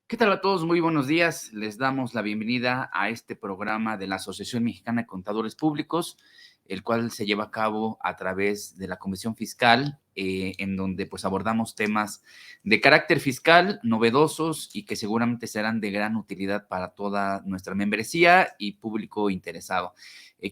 ¿Qué tal a todos? Muy buenos días. Les damos la bienvenida a este programa de la Asociación Mexicana de Contadores Públicos, el cual se lleva a cabo a través de la Comisión Fiscal, en donde pues abordamos temas de carácter fiscal novedosos y que seguramente serán de gran utilidad para toda nuestra membresía y público interesado.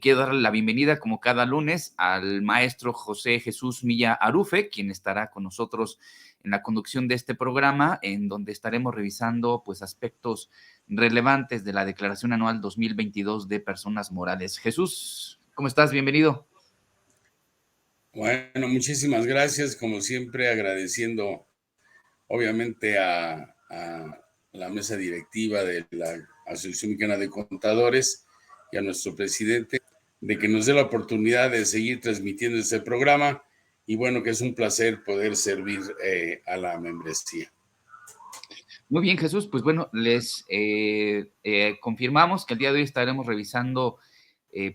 Quiero darle la bienvenida, como cada lunes, al maestro José Jesús Milla Arufe, quien estará con nosotros en la conducción de este programa, en donde estaremos revisando pues aspectos relevantes de la Declaración Anual 2022 de Personas Morales. Jesús, ¿cómo estás? Bienvenido. Bueno, muchísimas gracias, como siempre, agradeciendo obviamente a la mesa directiva de la Asociación Mexicana de Contadores y a nuestro presidente de que nos dé la oportunidad de seguir transmitiendo este programa y bueno, que es un placer poder servir a la membresía. Muy bien, Jesús. Pues bueno, les confirmamos que el día de hoy estaremos revisando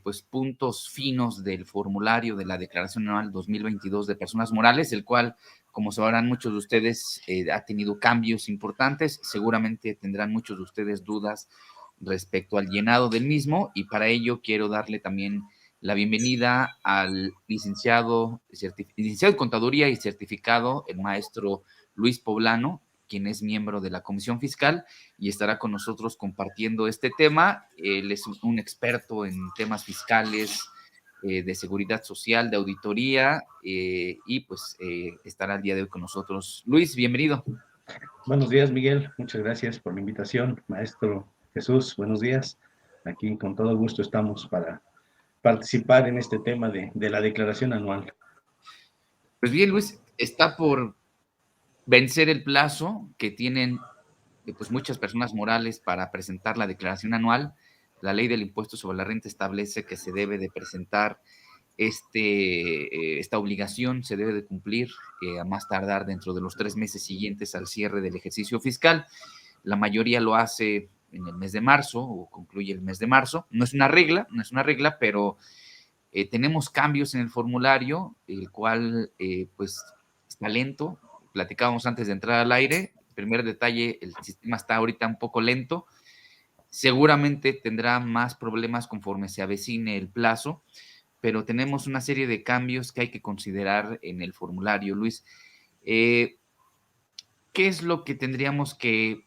pues puntos finos del formulario de la Declaración Anual 2022 de Personas Morales, el cual, como sabrán muchos de ustedes, ha tenido cambios importantes. Seguramente tendrán muchos de ustedes dudas respecto al llenado del mismo, y para ello quiero darle también la bienvenida al licenciado en Contaduría y certificado, el maestro Luis Poblano, quien es miembro de la Comisión Fiscal y estará con nosotros compartiendo este tema. Él es un experto en temas fiscales, de seguridad social, de auditoría, y pues estará el día de hoy con nosotros. Luis, bienvenido. Buenos días, Miguel. Muchas gracias por la invitación. Maestro Jesús, buenos días. Aquí con todo gusto estamos para participar en este tema de la declaración anual. Pues bien, Luis, está por vencer el plazo que tienen pues muchas personas morales para presentar la declaración anual. La ley del impuesto sobre la renta establece que se debe de presentar esta obligación, se debe de cumplir a más tardar dentro de los 3 meses siguientes al cierre del ejercicio fiscal. La mayoría lo hace en el mes de marzo o concluye el mes de marzo. No es una regla, pero tenemos cambios en el formulario, el cual pues está lento. Platicábamos antes de entrar al aire. Primer detalle, el sistema está ahorita un poco lento. Seguramente tendrá más problemas conforme se avecine el plazo, pero tenemos una serie de cambios que hay que considerar en el formulario. Luis, ¿qué es lo que tendríamos que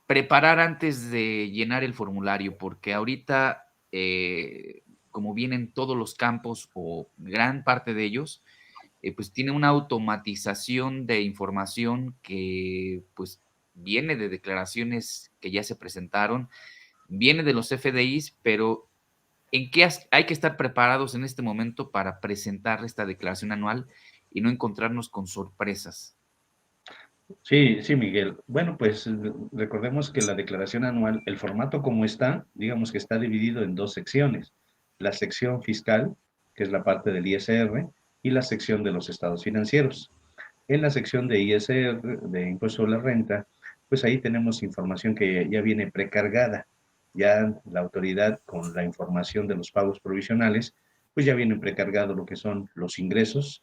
preparar antes de llenar el formulario? Porque ahorita, como vienen todos los campos o gran parte de ellos, pues tiene una automatización de información que pues viene de declaraciones que ya se presentaron, viene de los FDIs, pero ¿en qué hay que estar preparados en este momento para presentar esta declaración anual y no encontrarnos con sorpresas? Sí, Miguel. Bueno, pues recordemos que la declaración anual, el formato como está, digamos que está dividido en dos secciones. La sección fiscal, que es la parte del ISR, y la sección de los estados financieros. En la sección de ISR, de Impuesto sobre la Renta, pues ahí tenemos información que ya viene precargada. Ya la autoridad, con la información de los pagos provisionales, pues ya vienen precargados lo que son los ingresos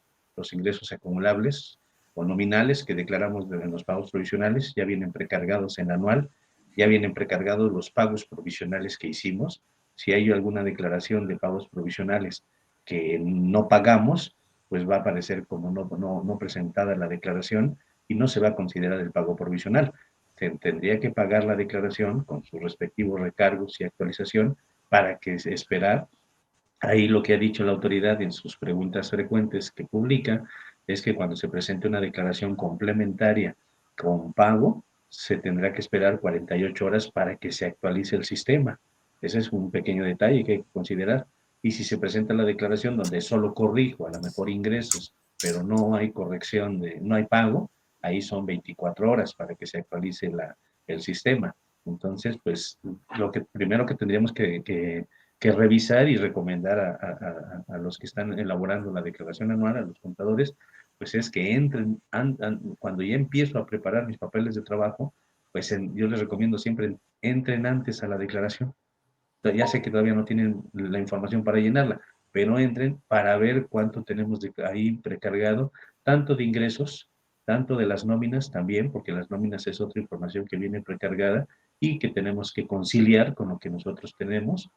acumulables o nominales que declaramos en los pagos provisionales, ya vienen precargados en anual, ya vienen precargados los pagos provisionales que hicimos. Si hay alguna declaración de pagos provisionales que no pagamos, pues va a aparecer como no presentada la declaración y no se va a considerar el pago provisional. Se tendría que pagar la declaración con sus respectivos recargos y actualización para que esperar. Ahí lo que ha dicho la autoridad en sus preguntas frecuentes que publica es que cuando se presente una declaración complementaria con pago, se tendrá que esperar 48 horas para que se actualice el sistema. Ese es un pequeño detalle que hay que considerar. Y si se presenta la declaración donde solo corrijo a lo mejor ingresos, pero no hay corrección, no hay pago, ahí son 24 horas para que se actualice el sistema. Entonces, pues lo que primero que tendríamos que revisar y recomendar a los que están elaborando la declaración anual, a los contadores, pues es que entren, cuando ya empiezo a preparar mis papeles de trabajo, pues yo les recomiendo siempre entren antes a la declaración. Ya sé que todavía no tienen la información para llenarla, pero entren para ver cuánto tenemos ahí precargado, tanto de ingresos tanto de las nóminas también, porque las nóminas es otra información que viene precargada y que tenemos que conciliar con lo que nosotros tenemos,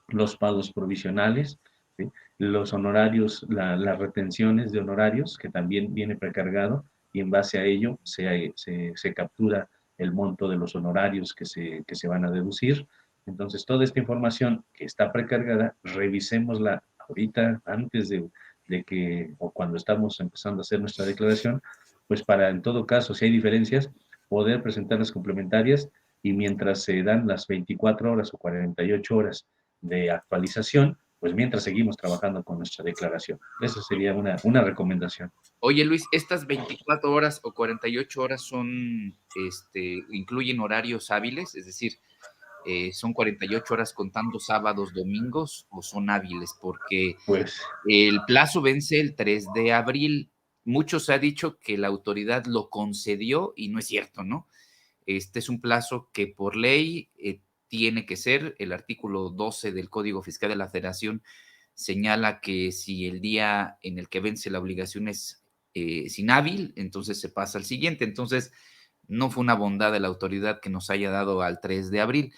los pagos provisionales, ¿sí? Los honorarios, las retenciones de honorarios, que también viene precargado, y en base a ello se captura el monto de los honorarios que se van a deducir. Entonces, toda esta información que está precargada, revisémosla ahorita, antes de que, o cuando estamos empezando a hacer nuestra declaración, pues para, en todo caso, si hay diferencias, poder presentar las complementarias, y mientras se dan las 24 horas o 48 horas de actualización, pues mientras seguimos trabajando con nuestra declaración. Esa sería una recomendación. Oye, Luis, ¿estas 24 horas o 48 horas incluyen horarios hábiles? Es decir, ¿son 48 horas contando sábados, domingos o son hábiles? Porque Pues el plazo vence el 3 de abril. Mucho se ha dicho que la autoridad lo concedió y no es cierto, ¿no? Este es un plazo que por ley tiene que ser. El artículo 12 del Código Fiscal de la Federación señala que si el día en el que vence la obligación es inhábil, entonces se pasa al siguiente. Entonces, no fue una bondad de la autoridad que nos haya dado al 3 de abril,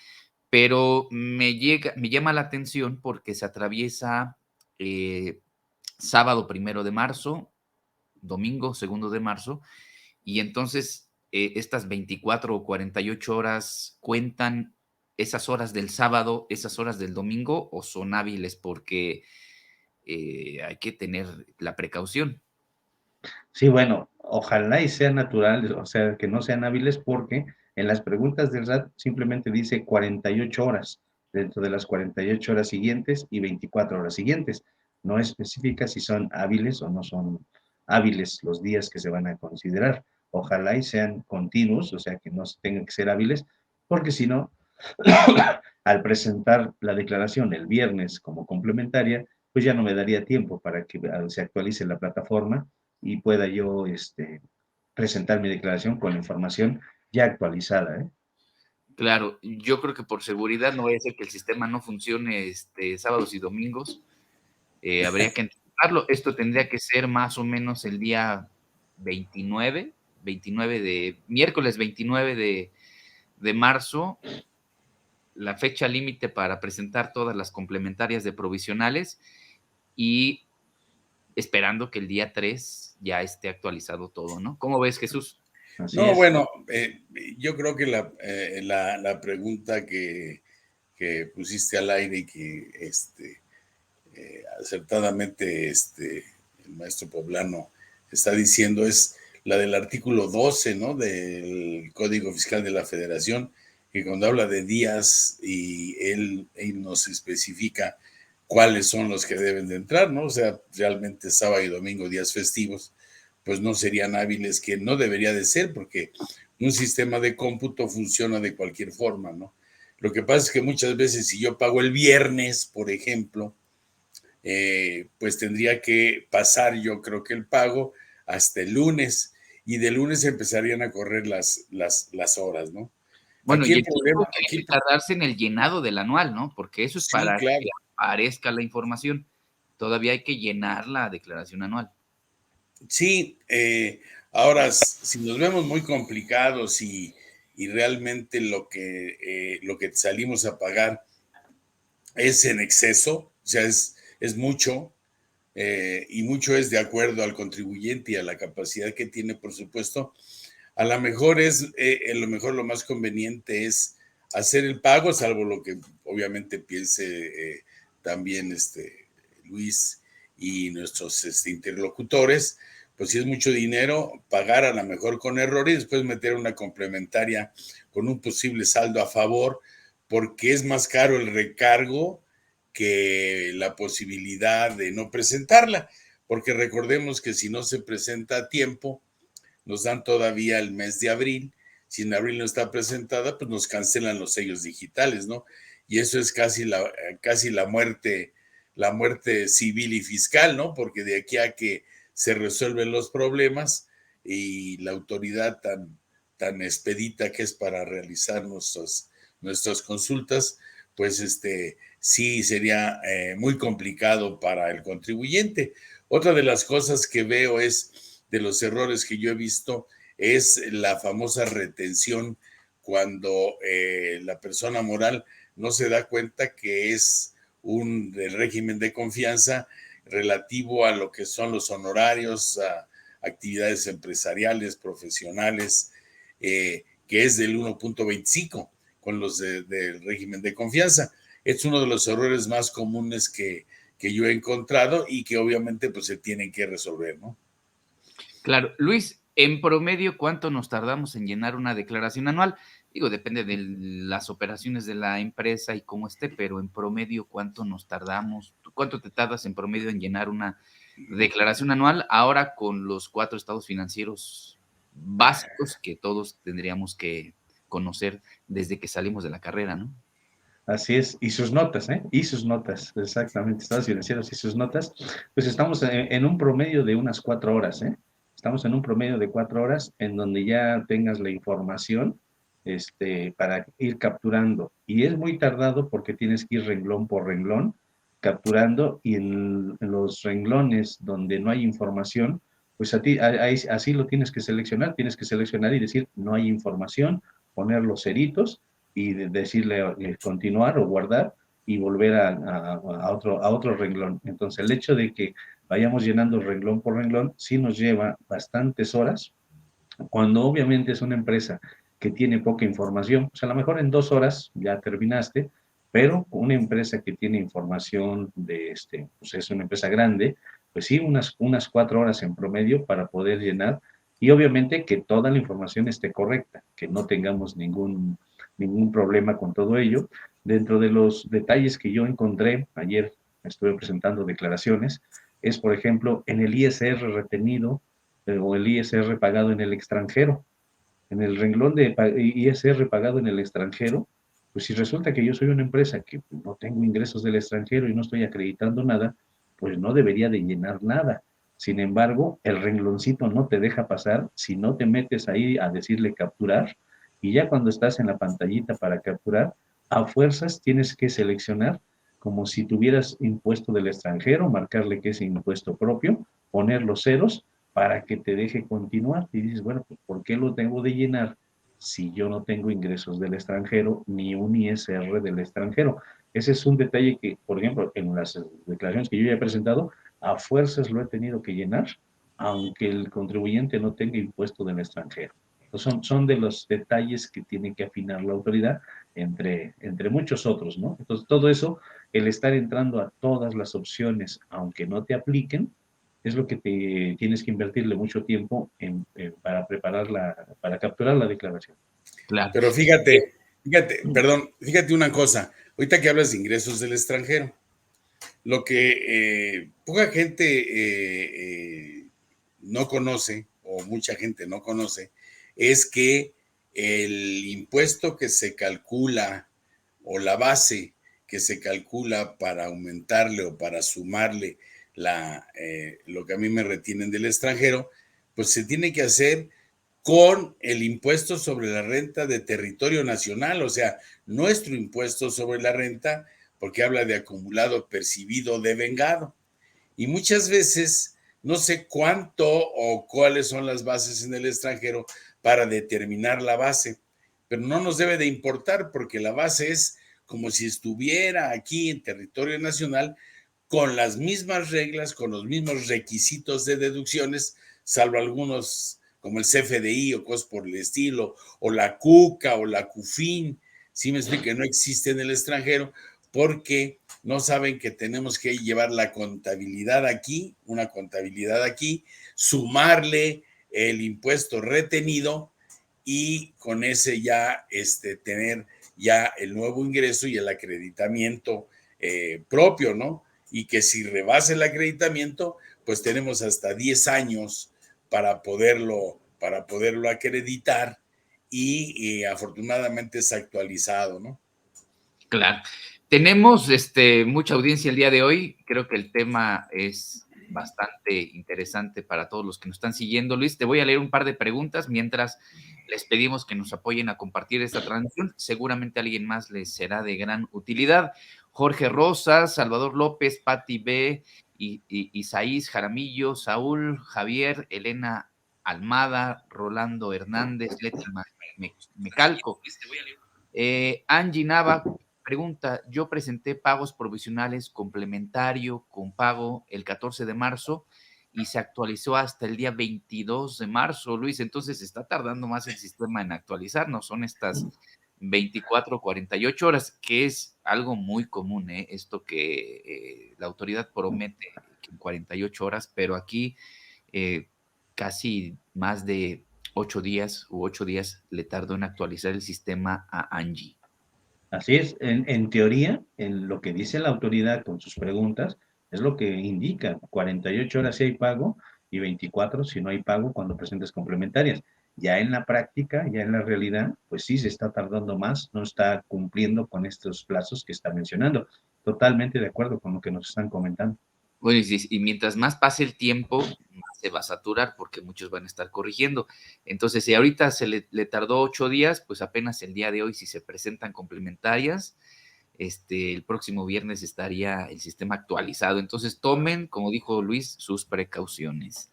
pero me llama la atención porque se atraviesa sábado 1 de marzo, domingo 2 de marzo, y entonces estas 24 o 48 horas cuentan esas horas del sábado, esas horas del domingo, o son hábiles porque hay que tener la precaución. sí, bueno, ojalá y sean naturales, o sea, que no sean hábiles, porque en las preguntas del SAT simplemente dice 48 horas, dentro de las 48 horas siguientes y 24 horas siguientes. No especifica si son hábiles o no son hábiles los días que se van a considerar. Ojalá y sean continuos, o sea, que no tengan que ser hábiles, porque si no, al presentar la declaración el viernes como complementaria, pues ya no me daría tiempo para que se actualice la plataforma y pueda yo presentar mi declaración con la información ya actualizada. Claro, yo creo que por seguridad no vaya a ser que el sistema no funcione sábados y domingos. Habría que anticiparlo. Esto tendría que ser más o menos el día 29 miércoles 29 de marzo, la fecha límite para presentar todas las complementarias de provisionales, y esperando que el día 3 ya esté actualizado todo, ¿no? ¿Cómo ves, Jesús? Así No, es. bueno, yo creo que la pregunta que pusiste al aire y que acertadamente el maestro Poblano está diciendo es la del artículo 12, ¿no? Del Código Fiscal de la Federación, que cuando habla de días y él nos especifica cuáles son los que deben de entrar, ¿no? O sea, realmente sábado y domingo, días festivos, pues no serían hábiles, que no debería de ser, porque un sistema de cómputo funciona de cualquier forma, ¿no? Lo que pasa es que muchas veces si yo pago el viernes, por ejemplo, pues tendría que pasar yo creo que el pago hasta el lunes, y de lunes empezarían a correr las horas, ¿no? Bueno, Aquí y el el tiempo problema, que hay que tardarse en el llenado del anual, ¿no? Porque eso es sí, para claro, que aparezca la información. Todavía hay que llenar la declaración anual. sí, ahora si nos vemos muy complicados y realmente lo que salimos a pagar es en exceso, o sea, es mucho, y mucho es de acuerdo al contribuyente y a la capacidad que tiene, por supuesto. A lo mejor lo más conveniente es hacer el pago, salvo lo que obviamente piense también Luis y nuestros interlocutores. Pues si es mucho dinero, pagar a lo mejor con error y después meter una complementaria con un posible saldo a favor, porque es más caro el recargo que la posibilidad de no presentarla, porque recordemos que si no se presenta a tiempo, nos dan todavía el mes de abril. Si en abril no está presentada, pues nos cancelan los sellos digitales, ¿no? Y eso es casi la muerte civil y fiscal, ¿no? Porque de aquí a que se resuelven los problemas y la autoridad tan expedita que es para realizar nuestras consultas, pues sí sería muy complicado para el contribuyente. Otra de las cosas que veo es de los errores que yo he visto es la famosa retención, cuando la persona moral no se da cuenta que es un régimen de confianza relativo a lo que son los honorarios, a actividades empresariales, profesionales, que es del 1.25 con los del régimen de confianza. Es uno de los errores más comunes que yo he encontrado y que obviamente pues se tienen que resolver, ¿no? Claro. Luis, en promedio, ¿cuánto nos tardamos en llenar una declaración anual? Digo, depende de las operaciones de la empresa y cómo esté, pero en promedio, ¿cuánto nos tardamos? ¿Cuánto te tardas en promedio en llenar una declaración anual ahora con los 4 estados financieros básicos que todos tendríamos que conocer desde que salimos de la carrera, ¿no? Así es, y sus notas, ¿eh? Y sus notas, exactamente, estados financieros y sus notas, pues estamos en un promedio de unas 4 horas, ¿eh? Estamos en un promedio de 4 horas en donde ya tengas la información para ir capturando. Y es muy tardado porque tienes que ir renglón por renglón capturando, y en los renglones donde no hay información, pues así lo tienes que seleccionar y decir no hay información, poner los ceritos y decirle continuar o guardar y volver a otro renglón. Entonces, el hecho de que vayamos llenando renglón por renglón sí nos lleva bastantes horas, cuando obviamente es una empresa que tiene poca información. Pues a lo mejor en 2 horas ya terminaste, pero una empresa que tiene información pues es una empresa grande, pues sí, unas 4 horas en promedio para poder llenar, y obviamente que toda la información esté correcta, que no tengamos ningún problema con todo ello. Dentro de los detalles que yo encontré, ayer estuve presentando declaraciones, es por ejemplo en el ISR retenido o el ISR pagado en el extranjero. En el renglón de ISR pagado en el extranjero, pues si resulta que yo soy una empresa que no tengo ingresos del extranjero y no estoy acreditando nada, pues no debería de llenar nada. Sin embargo, el rengloncito no te deja pasar si no te metes ahí a decirle capturar, y ya cuando estás en la pantallita para capturar, a fuerzas tienes que seleccionar como si tuvieras impuesto del extranjero, marcarle que es impuesto propio, poner los ceros para que te deje continuar. Y dices, bueno, pues ¿por qué lo tengo de llenar si yo no tengo ingresos del extranjero ni un ISR del extranjero? Ese es un detalle que, por ejemplo, en las declaraciones que yo ya he presentado, a fuerzas lo he tenido que llenar, aunque el contribuyente no tenga impuesto del extranjero. Entonces son de los detalles que tiene que afinar la autoridad, entre muchos otros, ¿no? Entonces, todo eso, el estar entrando a todas las opciones, aunque no te apliquen, es lo que te tienes que invertirle mucho tiempo para para capturar la declaración. Claro. Pero fíjate, fíjate una cosa, ahorita que hablas de ingresos del extranjero, lo que poca gente no conoce, o mucha gente no conoce, es que el impuesto que se calcula, o la base que se calcula para aumentarle o para sumarle lo que a mí me retienen del extranjero, pues se tiene que hacer con el impuesto sobre la renta de territorio nacional, o sea, nuestro impuesto sobre la renta, porque habla de acumulado percibido devengado. Y muchas veces no sé cuánto o cuáles son las bases en el extranjero para determinar la base, pero no nos debe de importar porque la base es como si estuviera aquí en territorio nacional, con las mismas reglas, con los mismos requisitos de deducciones, salvo algunos como el CFDI o cosas por el estilo, o la CUCA o la CUFIN. Sí me explico, que no existe en el extranjero porque no saben que tenemos que llevar la contabilidad aquí, una contabilidad aquí, sumarle el impuesto retenido y con ese ya tener ya el nuevo ingreso y el acreditamiento propio, ¿no? Y que si rebasa el acreditamiento, pues tenemos hasta 10 años para poderlo acreditar y afortunadamente es actualizado, ¿no? Claro. Tenemos mucha audiencia el día de hoy. Creo que el tema es bastante interesante para todos los que nos están siguiendo. Luis, te voy a leer un par de preguntas mientras les pedimos que nos apoyen a compartir esta transmisión. Seguramente a alguien más les será de gran utilidad. Jorge Rosas, Salvador López, Patti B. Isaís Jaramillo, Saúl, Javier, Elena Almada, Rolando Hernández, Leti Mecalco. Angie Nava pregunta, yo presenté pagos provisionales complementario con pago el 14 de marzo y se actualizó hasta el día 22 de marzo, Luis, entonces está tardando más el sistema en actualizarnos, son estas 24 48 horas, que es algo muy común, esto que la autoridad promete que en 48 horas, pero aquí casi más de 8 días u 8 días le tardó en actualizar el sistema a Angie. Así es, en teoría, en lo que dice la autoridad con sus preguntas, es lo que indica, 48 horas si hay pago y 24 si no hay pago cuando presentes complementarias. Ya en la práctica, ya en la realidad, pues sí se está tardando más, no está cumpliendo con estos plazos que está mencionando. Totalmente de acuerdo con lo que nos están comentando. Bueno, y mientras más pase el tiempo, más se va a saturar porque muchos van a estar corrigiendo. Entonces, si ahorita se le tardó 8 días, pues apenas el día de hoy, si se presentan complementarias, el próximo viernes estaría el sistema actualizado. Entonces, tomen, como dijo Luis, sus precauciones.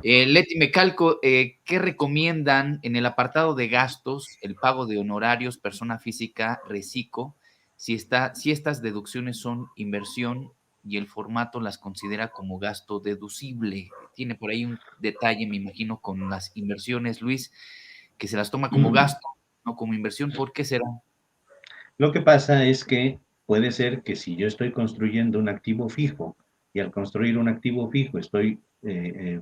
Leti Mecalco, ¿qué recomiendan en el apartado de gastos, el pago de honorarios, persona física, reciclo, si estas deducciones son inversión y el formato las considera como gasto deducible? Tiene por ahí un detalle, me imagino, con las inversiones, Luis, que se las toma como gasto, no como inversión. ¿Por qué será? Lo que pasa es que puede ser que si yo estoy construyendo un activo fijo y al construir un activo fijo estoy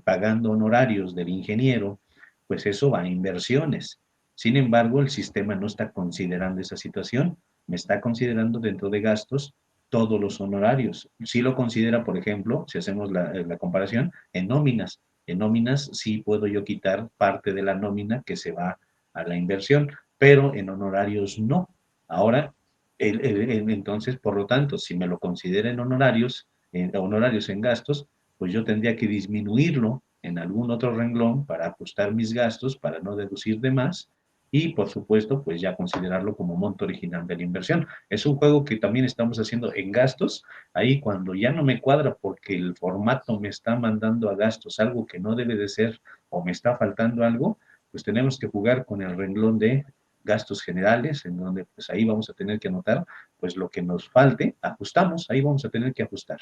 pagando honorarios del ingeniero, pues eso va a inversiones. Sin embargo, el sistema no está considerando esa situación, me está considerando dentro de gastos todos los honorarios. Sí lo considera, por ejemplo, si hacemos la comparación, en nóminas. En nóminas sí puedo yo quitar parte de la nómina que se va a la inversión, pero en honorarios no. Ahora, entonces, por lo tanto, si me lo considera en honorarios en gastos, pues yo tendría que disminuirlo en algún otro renglón para ajustar mis gastos, para no deducir de más y, por supuesto, pues ya considerarlo como monto original de la inversión. Es un juego que también estamos haciendo en gastos. Ahí cuando ya no me cuadra porque el formato me está mandando a gastos algo que no debe de ser o me está faltando algo, pues tenemos que jugar con el renglón de gastos generales, en donde pues ahí vamos a tener que anotar pues lo que nos falte, ajustamos, ahí vamos a tener que ajustar.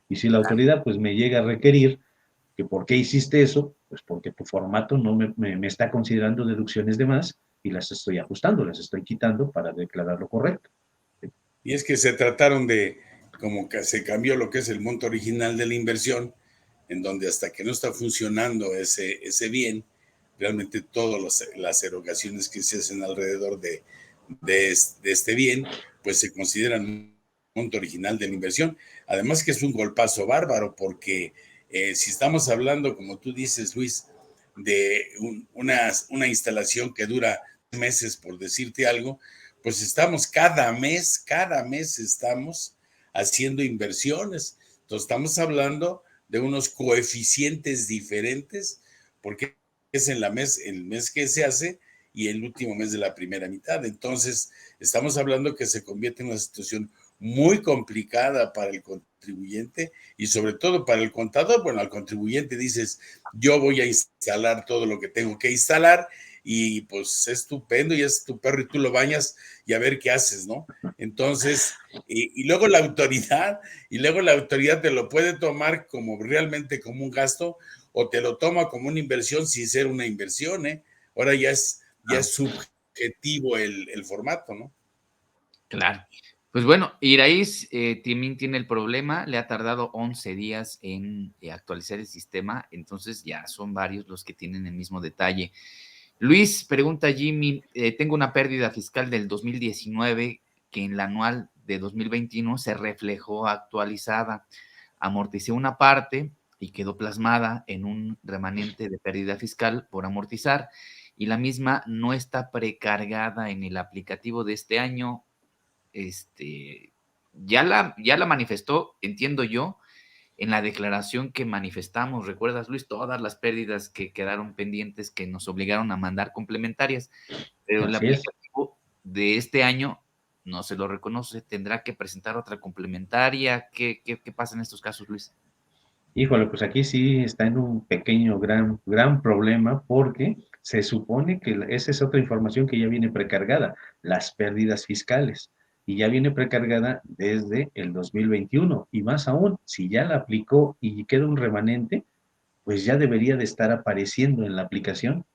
Y si la autoridad pues me llega a requerir que por qué hiciste eso, pues porque tu formato no me está considerando deducciones de más y las estoy ajustando, las estoy quitando para declarar lo correcto. Y es que se trataron de, como que se cambió lo que es el monto original de la inversión, en donde hasta que no está funcionando ese bien, realmente todas las erogaciones que se hacen alrededor de este bien, pues se consideran monto original de la inversión. Además que es un golpazo bárbaro, porque si estamos hablando, como tú dices, Luis, de una instalación que dura meses, por decirte algo, pues estamos cada mes estamos haciendo inversiones. Entonces estamos hablando de unos coeficientes diferentes, porque es en el mes que se hace y el último mes de la primera mitad. Entonces, estamos hablando que se convierte en una situación muy complicada para el contribuyente y sobre todo para el contador. Bueno, al contribuyente dices, yo voy a instalar todo lo que tengo que instalar y pues es estupendo y es tu perro y tú lo bañas y a ver qué haces, ¿no? Entonces, y luego la autoridad te lo puede tomar como realmente como un gasto o te lo toma como una inversión sin ser una inversión, ¿eh? Ahora ya es subjetivo el formato, ¿no? Claro. Pues bueno, Iraís también tiene el problema, le ha tardado 11 días en actualizar el sistema, entonces ya son varios los que tienen el mismo detalle. Luis, pregunta Jimmy, tengo una pérdida fiscal del 2019 que en la anual de 2021 se reflejó actualizada. Amorticé una parte y quedó plasmada en un remanente de pérdida fiscal por amortizar y la misma no está precargada en el aplicativo de este año. Ya la manifestó, entiendo yo, en la declaración que manifestamos, ¿recuerdas, Luis? Todas las pérdidas que quedaron pendientes que nos obligaron a mandar complementarias, pero el Así es. aplicativo de este año no se lo reconoce, tendrá que presentar otra complementaria. ¿Qué pasa en estos casos, Luis? Híjole, pues aquí sí está en un pequeño, gran problema porque se supone que esa es otra información que ya viene precargada, las pérdidas fiscales, y ya viene precargada desde el 2021, y más aún, si ya la aplicó y queda un remanente, pues ya debería de estar apareciendo en la aplicación.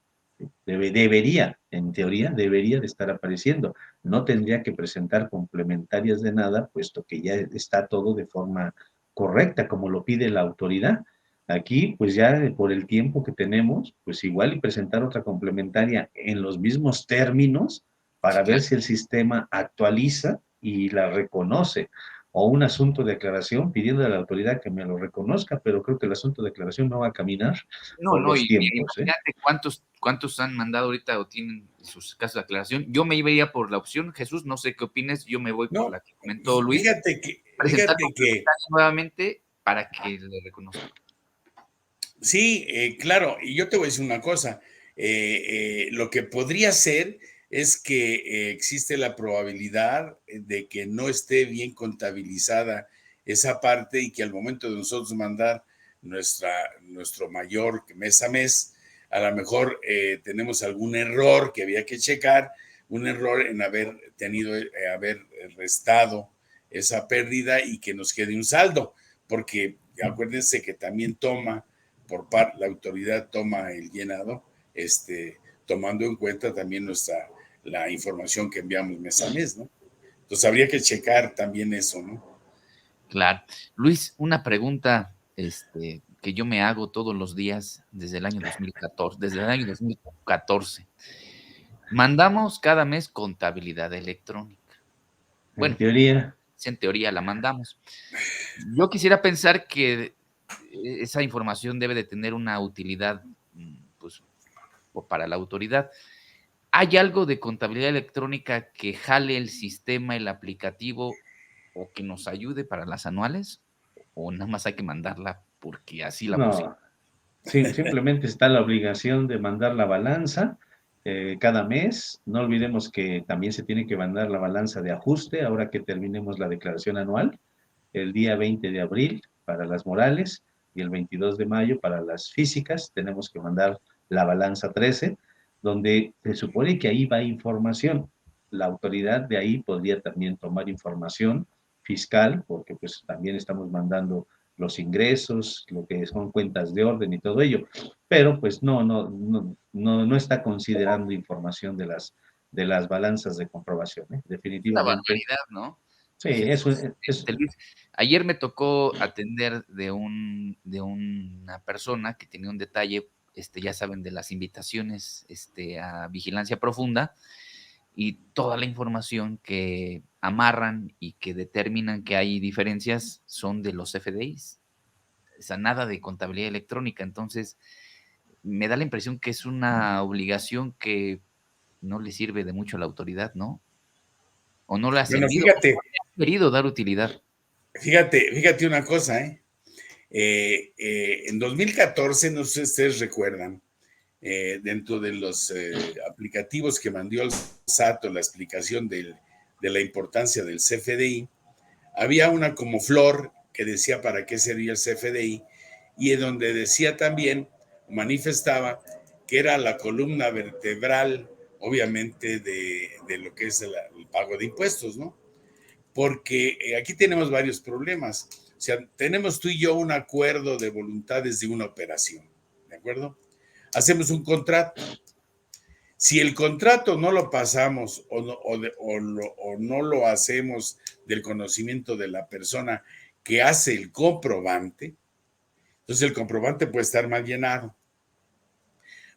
Debería, en teoría, debería de estar apareciendo. No tendría que presentar complementarias de nada, puesto que ya está todo de forma correcta, como lo pide la autoridad. Aquí, pues ya por el tiempo que tenemos, pues igual y presentar otra complementaria en los mismos términos Sí, para ver claro. si el sistema actualiza y la reconoce, o un asunto de aclaración pidiendo a la autoridad que me lo reconozca, pero creo que el asunto de aclaración no va a caminar No, por no, los y tiempos, ¿eh? imagínate cuántos han mandado ahorita o tienen sus casos de aclaración. Yo me iría por la opción, Jesús, no sé qué opines, yo me voy por No, la que comentó y Luis, presentar fíjate que complementaria nuevamente para que le reconozcan. sí, claro, y yo te voy a decir una cosa, lo que podría ser es que existe la probabilidad de que no esté bien contabilizada esa parte y que al momento de nosotros mandar nuestro mayor mes a mes, a lo mejor tenemos algún error que había que checar, un error en haber restado esa pérdida y que nos quede un saldo, porque acuérdense que también la autoridad toma el llenado, tomando en cuenta también la información que enviamos mes a mes, ¿no? Entonces habría que checar también eso, ¿no? Claro. Luis, una pregunta que yo me hago todos los días desde el año 2014, desde el año 2014. Mandamos cada mes contabilidad electrónica. En Bueno, teoría, si en teoría la mandamos. Yo quisiera pensar que esa información debe de tener una utilidad, pues, o para la autoridad. ¿Hay algo de contabilidad electrónica que jale el sistema, el aplicativo, o que nos ayude para las anuales? ¿O nada más hay que mandarla porque así la pusieron? no, simplemente está la obligación de mandar la balanza cada mes. No olvidemos que también se tiene que mandar la balanza de ajuste ahora que terminemos la declaración anual, el día 20 de abril para las morales y el 22 de mayo para las físicas. Tenemos que mandar la balanza 13, donde se supone que ahí va información. La autoridad de ahí podría también tomar información fiscal, porque pues también estamos mandando los ingresos, lo que son cuentas de orden y todo ello, pero pues no está considerando información de las balanzas de comprobación, ¿eh? Es una Definitivamente. barbaridad, ¿no? Sí, eso Jesús, Luis, ayer me tocó atender de una persona que tenía un detalle, ya saben, de las invitaciones, a vigilancia profunda y toda la información que amarran y que determinan que hay diferencias son de los FDIs. O sea, nada de contabilidad electrónica. Entonces, me da la impresión que es una obligación que no le sirve de mucho a la autoridad, ¿no? O no le ha Bueno, servido, o no le ha querido dar utilidad. fíjate una cosa, ¿eh? En 2014, no sé si ustedes recuerdan, dentro de los aplicativos que mandó el SAT, la explicación de la importancia del CFDI, había una como flor que decía para qué servía el CFDI y en donde decía también, manifestaba que era la columna vertebral, obviamente, de lo que es el pago de impuestos, ¿no? Porque aquí tenemos varios problemas. O sea, tenemos tú y yo un acuerdo de voluntades de una operación, ¿de acuerdo? Hacemos un contrato. Si el contrato no lo pasamos o no lo hacemos del conocimiento de la persona que hace el comprobante, entonces el comprobante puede estar mal llenado.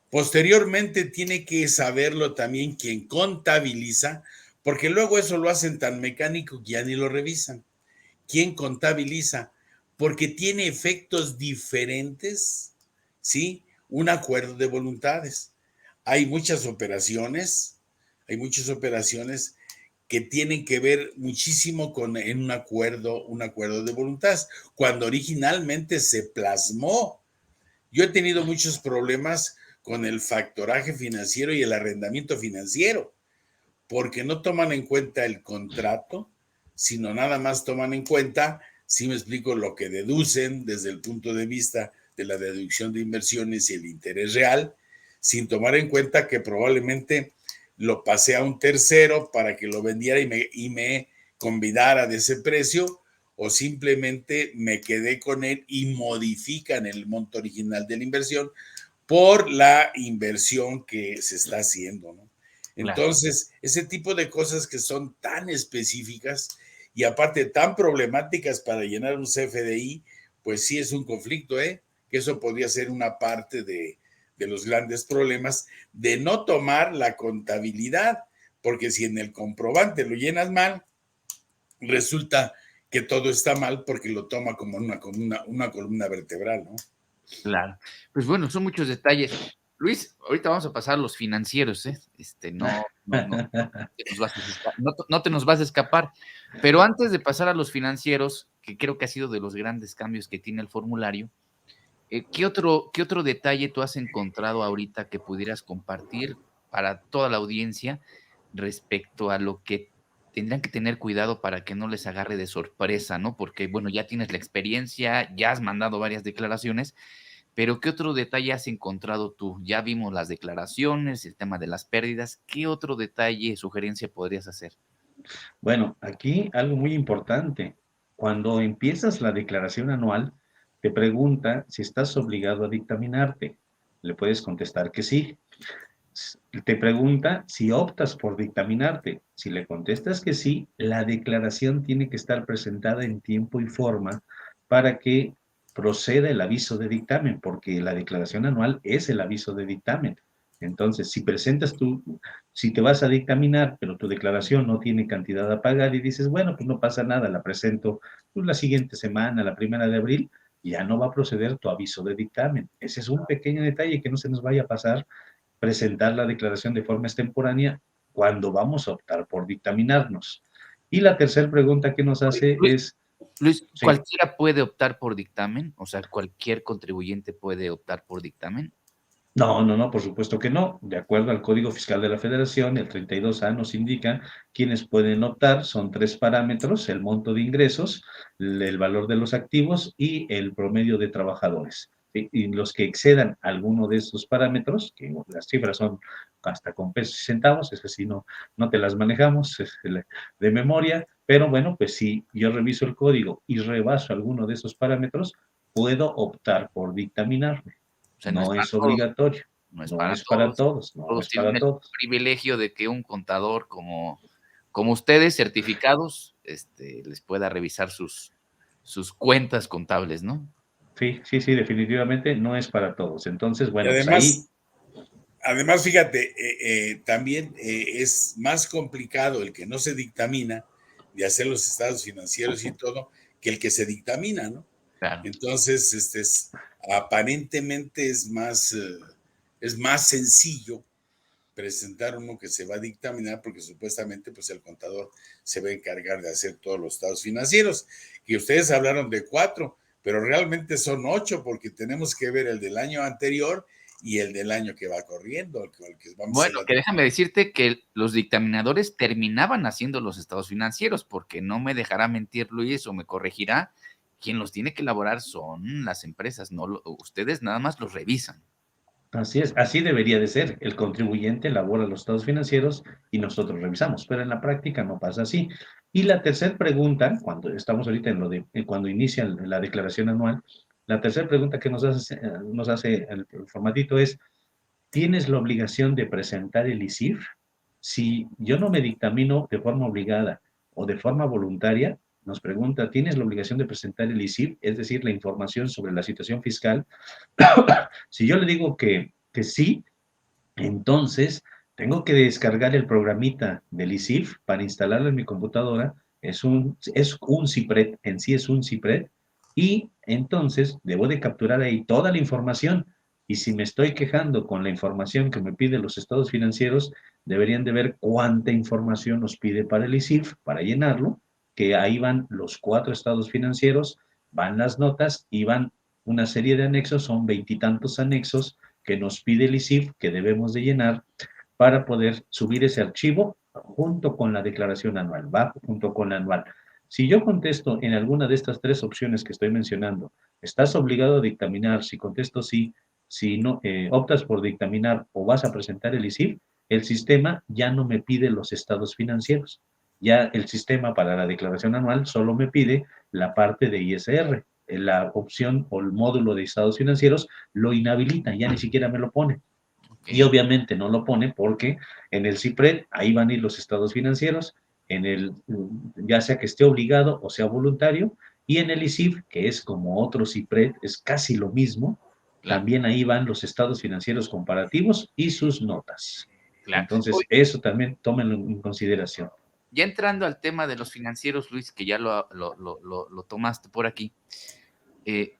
Posteriormente tiene que saberlo también quien contabiliza, porque luego eso lo hacen tan mecánico que ya ni lo revisan. ¿Quién contabiliza? Porque tiene efectos diferentes, ¿sí? Un acuerdo de voluntades. Hay hay muchas operaciones que tienen que ver muchísimo en un acuerdo de voluntades, cuando originalmente se plasmó. Yo he tenido muchos problemas con el factoraje financiero y el arrendamiento financiero, porque no toman en cuenta el contrato, sino nada más toman en cuenta, si me explico, lo que deducen desde el punto de vista de la deducción de inversiones y el interés real, sin tomar en cuenta que probablemente lo pasé a un tercero para que lo vendiera y me convidara de ese precio, o simplemente me quedé con él y modifican el monto original de la inversión por la inversión que se está haciendo, ¿no? Entonces, ese tipo de cosas que son tan específicas y aparte tan problemáticas para llenar un CFDI, pues sí es un conflicto, ¿eh? Que eso podría ser una parte de los grandes problemas de no tomar la contabilidad, porque si en el comprobante lo llenas mal, resulta que todo está mal porque lo toma como una columna vertebral, ¿no? Claro. Pues bueno, son muchos detalles. Luis, ahorita vamos a pasar a los financieros, ¿eh? No te nos vas a escapar. Pero antes de pasar a los financieros, que creo que ha sido de los grandes cambios que tiene el formulario, ¿qué otro detalle tú has encontrado ahorita que pudieras compartir para toda la audiencia respecto a lo que tendrán que tener cuidado para que no les agarre de sorpresa, ¿no? Porque, bueno, ya tienes la experiencia, ya has mandado varias declaraciones, pero ¿qué otro detalle has encontrado tú? Ya vimos las declaraciones, el tema de las pérdidas. ¿Qué otro detalle, sugerencia podrías hacer? Bueno, aquí algo muy importante. Cuando empiezas la declaración anual, te pregunta si estás obligado a dictaminarte. Le puedes contestar que sí. Te pregunta si optas por dictaminarte. Si le contestas que sí, la declaración tiene que estar presentada en tiempo y forma para que proceda el aviso de dictamen, porque la declaración anual es el aviso de dictamen. Entonces, si te vas a dictaminar, pero tu declaración no tiene cantidad a pagar y dices, bueno, pues no pasa nada, la presento pues, la siguiente semana, la 1 de abril, ya no va a proceder tu aviso de dictamen. Ese es un pequeño detalle que no se nos vaya a pasar, presentar la declaración de forma extemporánea cuando vamos a optar por dictaminarnos. Y la tercera pregunta que nos hace es, Luis, sí, ¿cualquiera puede optar por dictamen? O sea, ¿cualquier contribuyente puede optar por dictamen? no, por supuesto que no. De acuerdo al Código Fiscal de la Federación, el 32A nos indica quiénes pueden optar. Son 3 parámetros: el monto de ingresos, el valor de los activos y el promedio de trabajadores. ¿Sí? Y los que excedan alguno de estos parámetros, que las cifras son hasta con pesos y centavos, es así, no te las manejamos de memoria, pero bueno, pues si yo reviso el código y rebaso alguno de esos parámetros, puedo optar por dictaminarme. O sea, no es No para es todos, obligatorio, no es no para es para todos. todos, no Todos es tienen para el todos. privilegio de que un contador como ustedes, certificados, les pueda revisar sus cuentas contables, ¿no? Sí, definitivamente no es para todos. Entonces, Y bueno, pues ahí, además, fíjate, también es más complicado el que no se dictamina de hacer los estados financieros y todo que el que se dictamina, ¿no? Claro. Entonces, aparentemente es más sencillo presentar uno que se va a dictaminar porque supuestamente pues el contador se va a encargar de hacer todos los estados financieros. Y ustedes hablaron de 4, pero realmente son 8 porque tenemos que ver el del año anterior y el del año que va corriendo, el que vamos a Bueno, hacer que déjame decirte que los dictaminadores terminaban haciendo los estados financieros, porque no me dejará mentir Luis o me corregirá, quien los tiene que elaborar son las empresas, no ustedes nada más los revisan. así es, así debería de ser. El contribuyente elabora los estados financieros y nosotros revisamos, pero en la práctica no pasa así. Y la tercera pregunta, cuando estamos ahorita cuando inicia la declaración anual, la tercera pregunta que nos hace el formatito es, ¿tienes la obligación de presentar el ISIF? Si yo no me dictamino de forma obligada o de forma voluntaria, nos pregunta, ¿tienes la obligación de presentar el ISIF? Es decir, la información sobre la situación fiscal. Si yo le digo que sí, entonces tengo que descargar el programita del ISIF para instalarlo en mi computadora. Es un CIPRED, en sí es un CIPRED, y entonces debo de capturar ahí toda la información. Y si me estoy quejando con la información que me piden los estados financieros, deberían de ver cuánta información nos pide para el ISIF, para llenarlo, que ahí van los 4 estados financieros, van las notas y van una serie de anexos, son 20 y tantos anexos que nos pide el ISIF que debemos de llenar para poder subir ese archivo junto con la declaración anual, va junto con la anual. Si yo contesto en alguna de estas tres opciones que estoy mencionando, ¿estás obligado a dictaminar? Si contesto sí, si no, optas por dictaminar o vas a presentar el ISIF, el sistema ya no me pide los estados financieros. Ya el sistema para la declaración anual solo me pide la parte de ISR. La opción o el módulo de estados financieros lo inhabilita, ya ni siquiera me lo pone. Y Ok, obviamente no lo pone porque en el CIPRED ahí van a ir los estados financieros, ya sea que esté obligado o sea voluntario, y en el ISIF, que es como otro CIPRED, es casi lo mismo, claro, también ahí van los estados financieros comparativos y sus notas. claro. Entonces, Oye, eso también tómenlo en consideración. ya entrando al tema de los financieros, Luis, que ya lo tomaste por aquí, eh,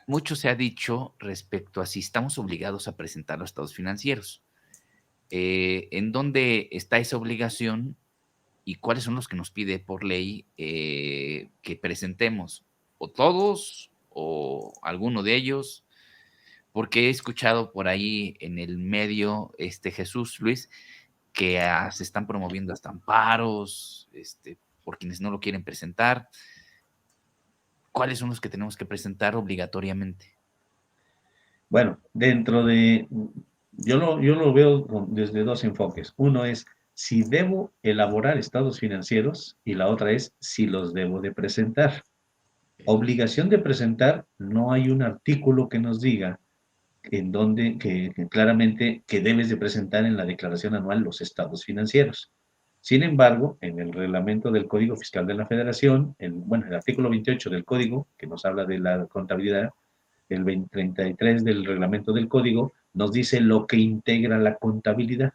mucho se ha dicho respecto a si estamos obligados a presentar los estados financieros. ¿En dónde está esa obligación y cuáles son los que nos pide por ley que presentemos? ¿O todos o alguno de ellos? Porque he escuchado por ahí en el medio, Jesús, Luis, que se están promoviendo hasta amparos, por quienes no lo quieren presentar. ¿Cuáles son los que tenemos que presentar obligatoriamente? Bueno, yo lo veo desde dos enfoques. Uno es si debo elaborar estados financieros y la otra es si los debo de presentar. Obligación de presentar, no hay un artículo que nos diga en donde que claramente que debes de presentar en la declaración anual los estados financieros. Sin embargo, en el reglamento del Código Fiscal de la Federación, el artículo 28 del Código, que nos habla de la contabilidad, el 2033 del reglamento del Código, nos dice lo que integra la contabilidad.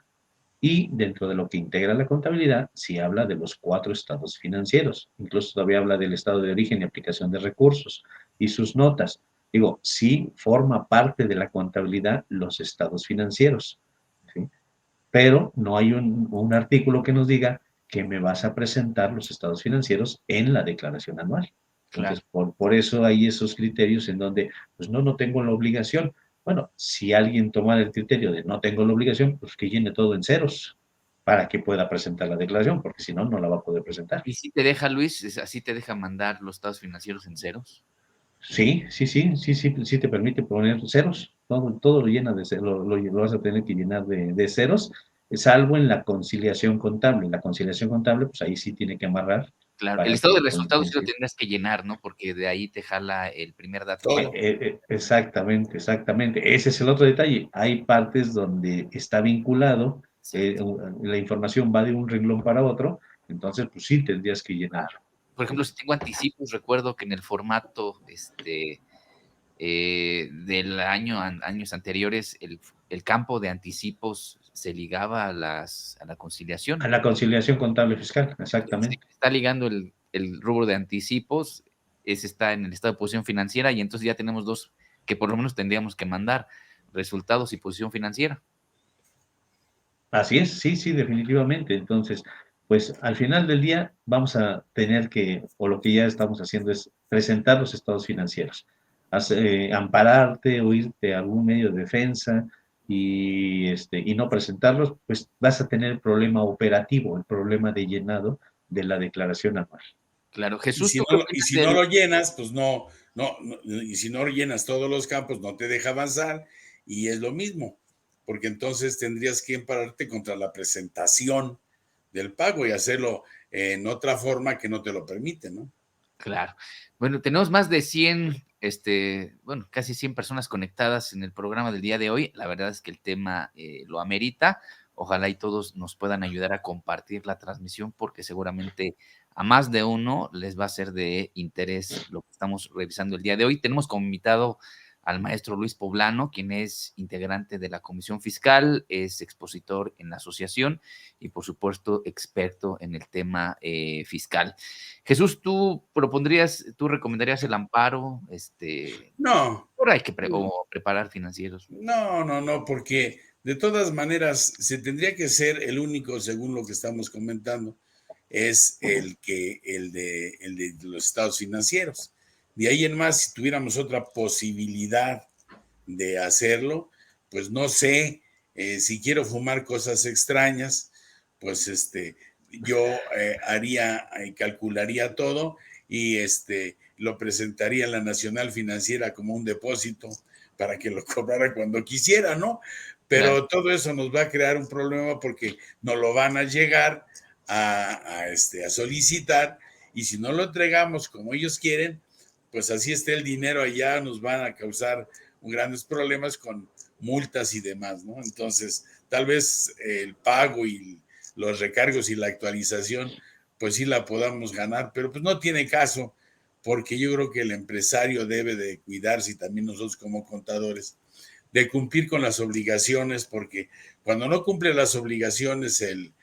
Y dentro de lo que integra la contabilidad, sí habla de los 4 estados financieros. Incluso todavía habla del estado de origen y aplicación de recursos y sus notas. Digo, sí forma parte de la contabilidad los estados financieros, ¿sí? Pero no hay un artículo que nos diga que me vas a presentar los estados financieros en la declaración anual. Claro. Entonces, por eso hay esos criterios en donde, pues no tengo la obligación. Bueno, si alguien toma el criterio de no tengo la obligación, pues que llene todo en ceros para que pueda presentar la declaración, porque si no, no la va a poder presentar. ¿Y si te deja, Luis, así te deja mandar los estados financieros en ceros? Sí te permite poner ceros, todo lo llena de ceros, lo vas a tener que llenar de ceros, salvo en la conciliación contable. En la conciliación contable, pues ahí sí tiene que amarrar Claro, el para estado de que resultados sí lo coincida. tendrás que llenar, ¿no? Porque de ahí te jala el primer dato que Todo. Exactamente, exactamente. Ese es el otro detalle. Hay partes donde está vinculado, exacto. la información va de un renglón para otro, entonces pues sí tendrías que llenar. Por ejemplo, si tengo anticipos, recuerdo que en el formato, del años anteriores, el campo de anticipos se ligaba a la A conciliación. la conciliación contable fiscal, Se exactamente. está ligando el rubro de anticipos, ese está en el estado de posición financiera y entonces ya tenemos dos que por lo menos tendríamos que mandar, resultados y posición financiera. Así es, sí, definitivamente. Entonces, pues al final del día vamos a tener que, o lo que ya estamos haciendo es presentar los estados financieros, ampararte o irte a algún medio de defensa y no presentarlos, pues vas a tener el problema operativo, el problema de llenado de la declaración anual. Claro. Y Jesús, si ¿tú qué no, y opinas si no del lo llenas, pues y si no llenas todos los campos, no te deja avanzar y es lo mismo, porque entonces tendrías que ampararte contra la presentación del pago y hacerlo en otra forma que no te lo permite, ¿no? Claro. Bueno, tenemos más de 100, bueno, casi 100 personas conectadas en el programa del día de hoy. La verdad es que el tema lo amerita. Ojalá y todos nos puedan ayudar a compartir la transmisión porque seguramente a más de uno les va a ser de interés lo que estamos revisando el día de hoy. Tenemos como invitado al maestro Luis Poblano, quien es integrante de la Comisión Fiscal, es expositor en la asociación y por supuesto experto en el tema fiscal. Jesús, tú recomendarías el amparo, No, ahora hay que o preparar financieros. no, porque de todas maneras se tendría que ser el único, según lo que estamos comentando, es el de los estados financieros. De ahí en más, si tuviéramos otra posibilidad de hacerlo, pues no sé, si quiero fumar cosas extrañas, pues yo calcularía todo y lo presentaría en la Nacional Financiera como un depósito para que lo cobrara cuando quisiera, ¿no? Pero claro, todo eso nos va a crear un problema porque no lo van a llegar a solicitar, y si no lo entregamos como ellos quieren, pues así esté el dinero allá, nos van a causar grandes problemas con multas y demás, ¿no? Entonces, tal vez el pago y los recargos y la actualización, pues sí la podamos ganar, pero pues no tiene caso, porque yo creo que el empresario debe de cuidarse, y también nosotros como contadores, de cumplir con las obligaciones, porque cuando no cumple las obligaciones el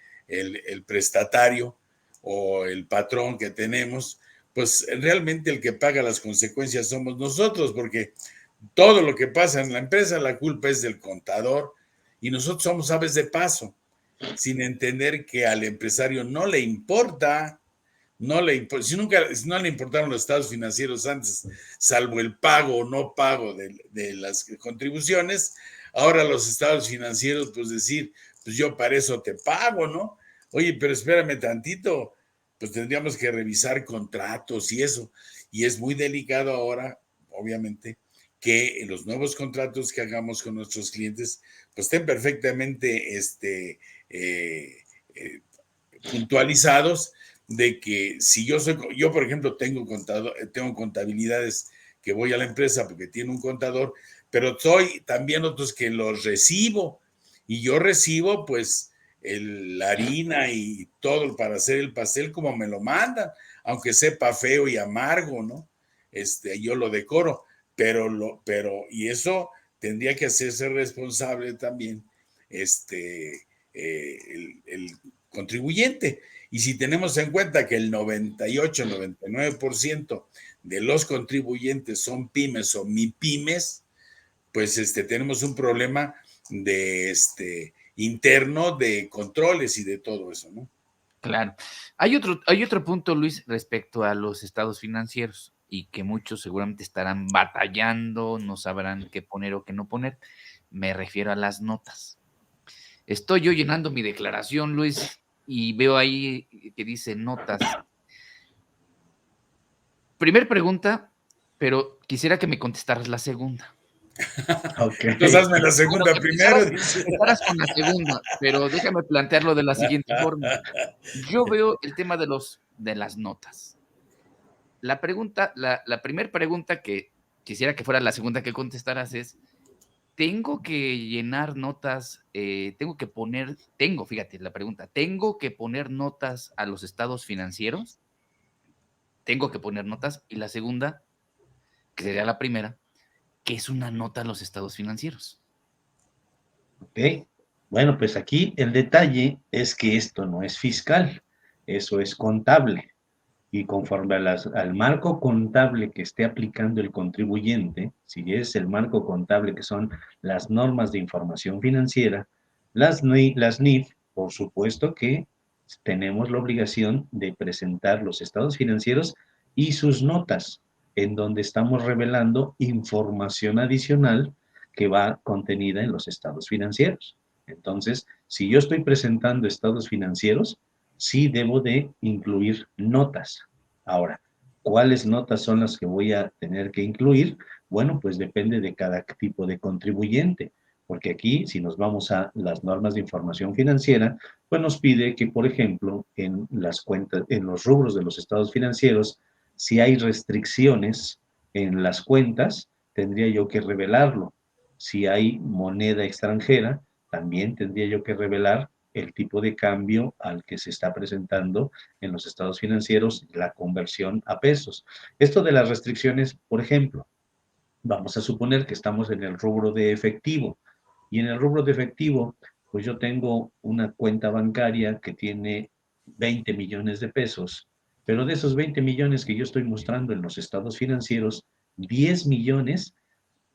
prestatario o el patrón que tenemos, pues realmente el que paga las consecuencias somos nosotros, porque todo lo que pasa en la empresa, la culpa es del contador, y nosotros somos aves de paso, sin entender que al empresario no le importa, si no le importaron los estados financieros antes, salvo el pago o no pago de las contribuciones, ahora los estados financieros, pues decir, pues yo para eso te pago, ¿no? Oye, pero espérame tantito, pues tendríamos que revisar contratos y eso, y es muy delicado ahora, obviamente, que los nuevos contratos que hagamos con nuestros clientes, pues estén perfectamente puntualizados, de que si yo por ejemplo, tengo contabilidades que voy a la empresa porque tiene un contador, pero soy también otros que los recibo, y yo recibo pues la harina y todo para hacer el pastel como me lo mandan, aunque sepa feo y amargo, ¿no? Yo lo decoro, y eso tendría que hacerse responsable también el contribuyente. Y si tenemos en cuenta que el 98-99% de los contribuyentes son pymes o MIPYMES, pues tenemos un problema de interno de controles y de todo eso, ¿no? Claro. Hay otro punto, Luis, respecto a los estados financieros, y que muchos seguramente estarán batallando, no sabrán qué poner o qué no poner. Me refiero a las notas. Estoy yo llenando mi declaración, Luis, y veo ahí que dice notas. Primer pregunta, pero quisiera que me contestaras la segunda. Okay. Entonces hazme la segunda primero. Empezaras con la segunda, pero déjame plantearlo de la siguiente forma. Yo veo el tema de las notas. La primera pregunta que quisiera que fuera la segunda que contestaras es, ¿tengo que llenar notas? Fíjate la pregunta, ¿tengo que poner notas a los estados financieros? ¿Tengo que poner notas? Y la segunda, que sería la primera, ¿qué es una nota a los estados financieros? Ok, bueno, pues aquí el detalle es que esto no es fiscal, eso es contable. Y conforme al marco contable que esté aplicando el contribuyente, si es el marco contable que son las normas de información financiera, las NIF, por supuesto que tenemos la obligación de presentar los estados financieros y sus notas, en donde estamos revelando información adicional que va contenida en los estados financieros. Entonces, si yo estoy presentando estados financieros, sí debo de incluir notas. Ahora, ¿cuáles notas son las que voy a tener que incluir? Bueno, pues depende de cada tipo de contribuyente, porque aquí, si nos vamos a las normas de información financiera, pues nos pide que, por ejemplo, en las cuentas, en los rubros de los estados financieros, si hay restricciones en las cuentas, tendría yo que revelarlo. Si hay moneda extranjera, también tendría yo que revelar el tipo de cambio al que se está presentando en los estados financieros, la conversión a pesos. Esto de las restricciones, por ejemplo, vamos a suponer que estamos en el rubro de efectivo, y en el rubro de efectivo, pues yo tengo una cuenta bancaria que tiene 20 millones de pesos, pero de esos 20 millones que yo estoy mostrando en los estados financieros, 10 millones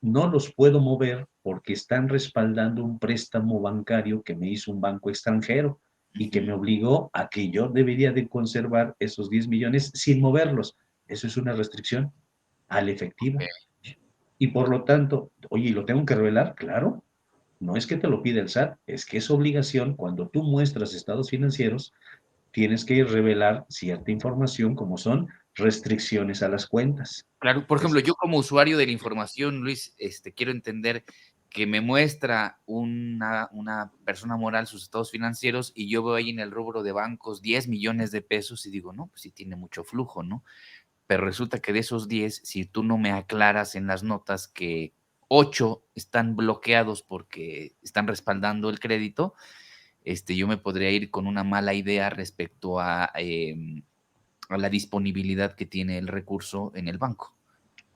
no los puedo mover porque están respaldando un préstamo bancario que me hizo un banco extranjero y que me obligó a que yo debería de conservar esos 10 millones sin moverlos. Eso es una restricción al efectivo. Y por lo tanto, oye, ¿lo tengo que revelar? Claro. No es que te lo pida el SAT, es que es obligación cuando tú muestras estados financieros, tienes que revelar cierta información como son restricciones a las cuentas. Claro, por ejemplo, yo como usuario de la información, Luis, quiero entender que me muestra una persona moral sus estados financieros y yo veo ahí en el rubro de bancos 10 millones de pesos y digo, no, pues sí tiene mucho flujo, ¿no? Pero resulta que de esos 10, si tú no me aclaras en las notas que 8 están bloqueados porque están respaldando el crédito, yo me podría ir con una mala idea respecto a la disponibilidad que tiene el recurso en el banco.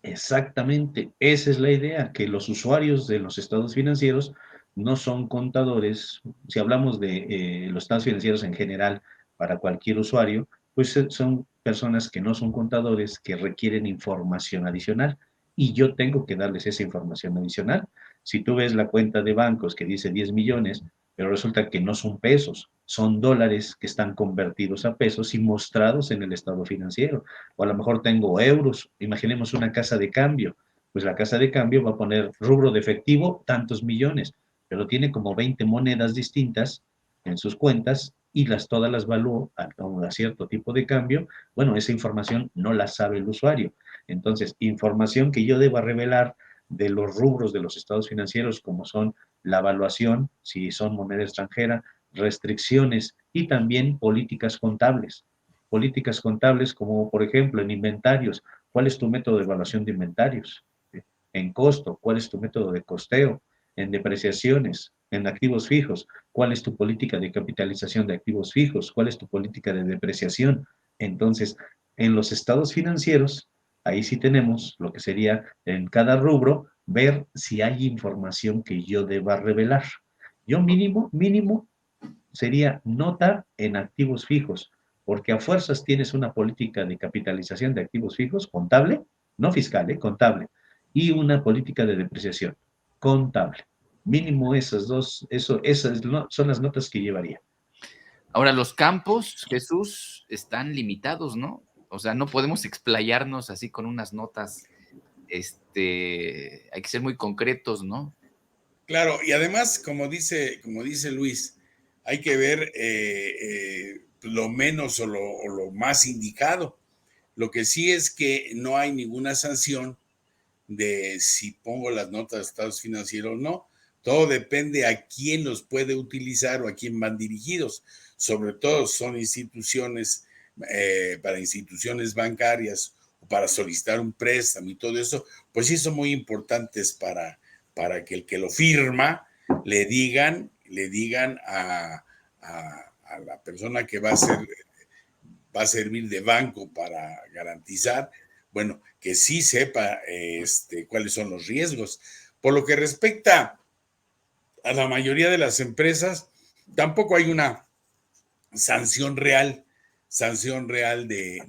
Exactamente, esa es la idea, que los usuarios de los estados financieros no son contadores. Si hablamos de los estados financieros en general para cualquier usuario, pues son personas que no son contadores, que requieren información adicional y yo tengo que darles esa información adicional. Si tú ves la cuenta de bancos que dice 10 millones, pero resulta que no son pesos, son dólares que están convertidos a pesos y mostrados en el estado financiero. O a lo mejor tengo euros, imaginemos una casa de cambio, pues la casa de cambio va a poner rubro de efectivo tantos millones, pero tiene como 20 monedas distintas en sus cuentas y todas las valuó a cierto tipo de cambio. Bueno, esa información no la sabe el usuario. Entonces, información que yo deba revelar de los rubros de los estados financieros, como son la evaluación, si son moneda extranjera, restricciones y también políticas contables. Políticas contables como, por ejemplo, en inventarios, ¿cuál es tu método de evaluación de inventarios? En costo, ¿cuál es tu método de costeo? En depreciaciones, en activos fijos, ¿cuál es tu política de capitalización de activos fijos? ¿Cuál es tu política de depreciación? Entonces, en los estados financieros, ahí sí tenemos lo que sería en cada rubro, ver si hay información que yo deba revelar. Yo mínimo sería nota en activos fijos, porque a fuerzas tienes una política de capitalización de activos fijos, contable, no fiscal, contable, y una política de depreciación, contable. Mínimo esas dos, esas son las notas que llevaría. Ahora, los campos, Jesús, están limitados, ¿no? O sea, no podemos explayarnos así con unas notas, hay que ser muy concretos, ¿no? Claro, y además, como dice Luis, hay que ver lo menos o lo más indicado. Lo que sí es que no hay ninguna sanción de si pongo las notas de estados financieros o no. Todo depende a quién los puede utilizar o a quién van dirigidos. Sobre todo son instituciones, para instituciones bancarias o para solicitar un préstamo y todo eso, pues sí son muy importantes para que el que lo firma le digan a la persona que va a servir de banco para garantizar, bueno, que sí sepa cuáles son los riesgos. Por lo que respecta a la mayoría de las empresas, tampoco hay una sanción real de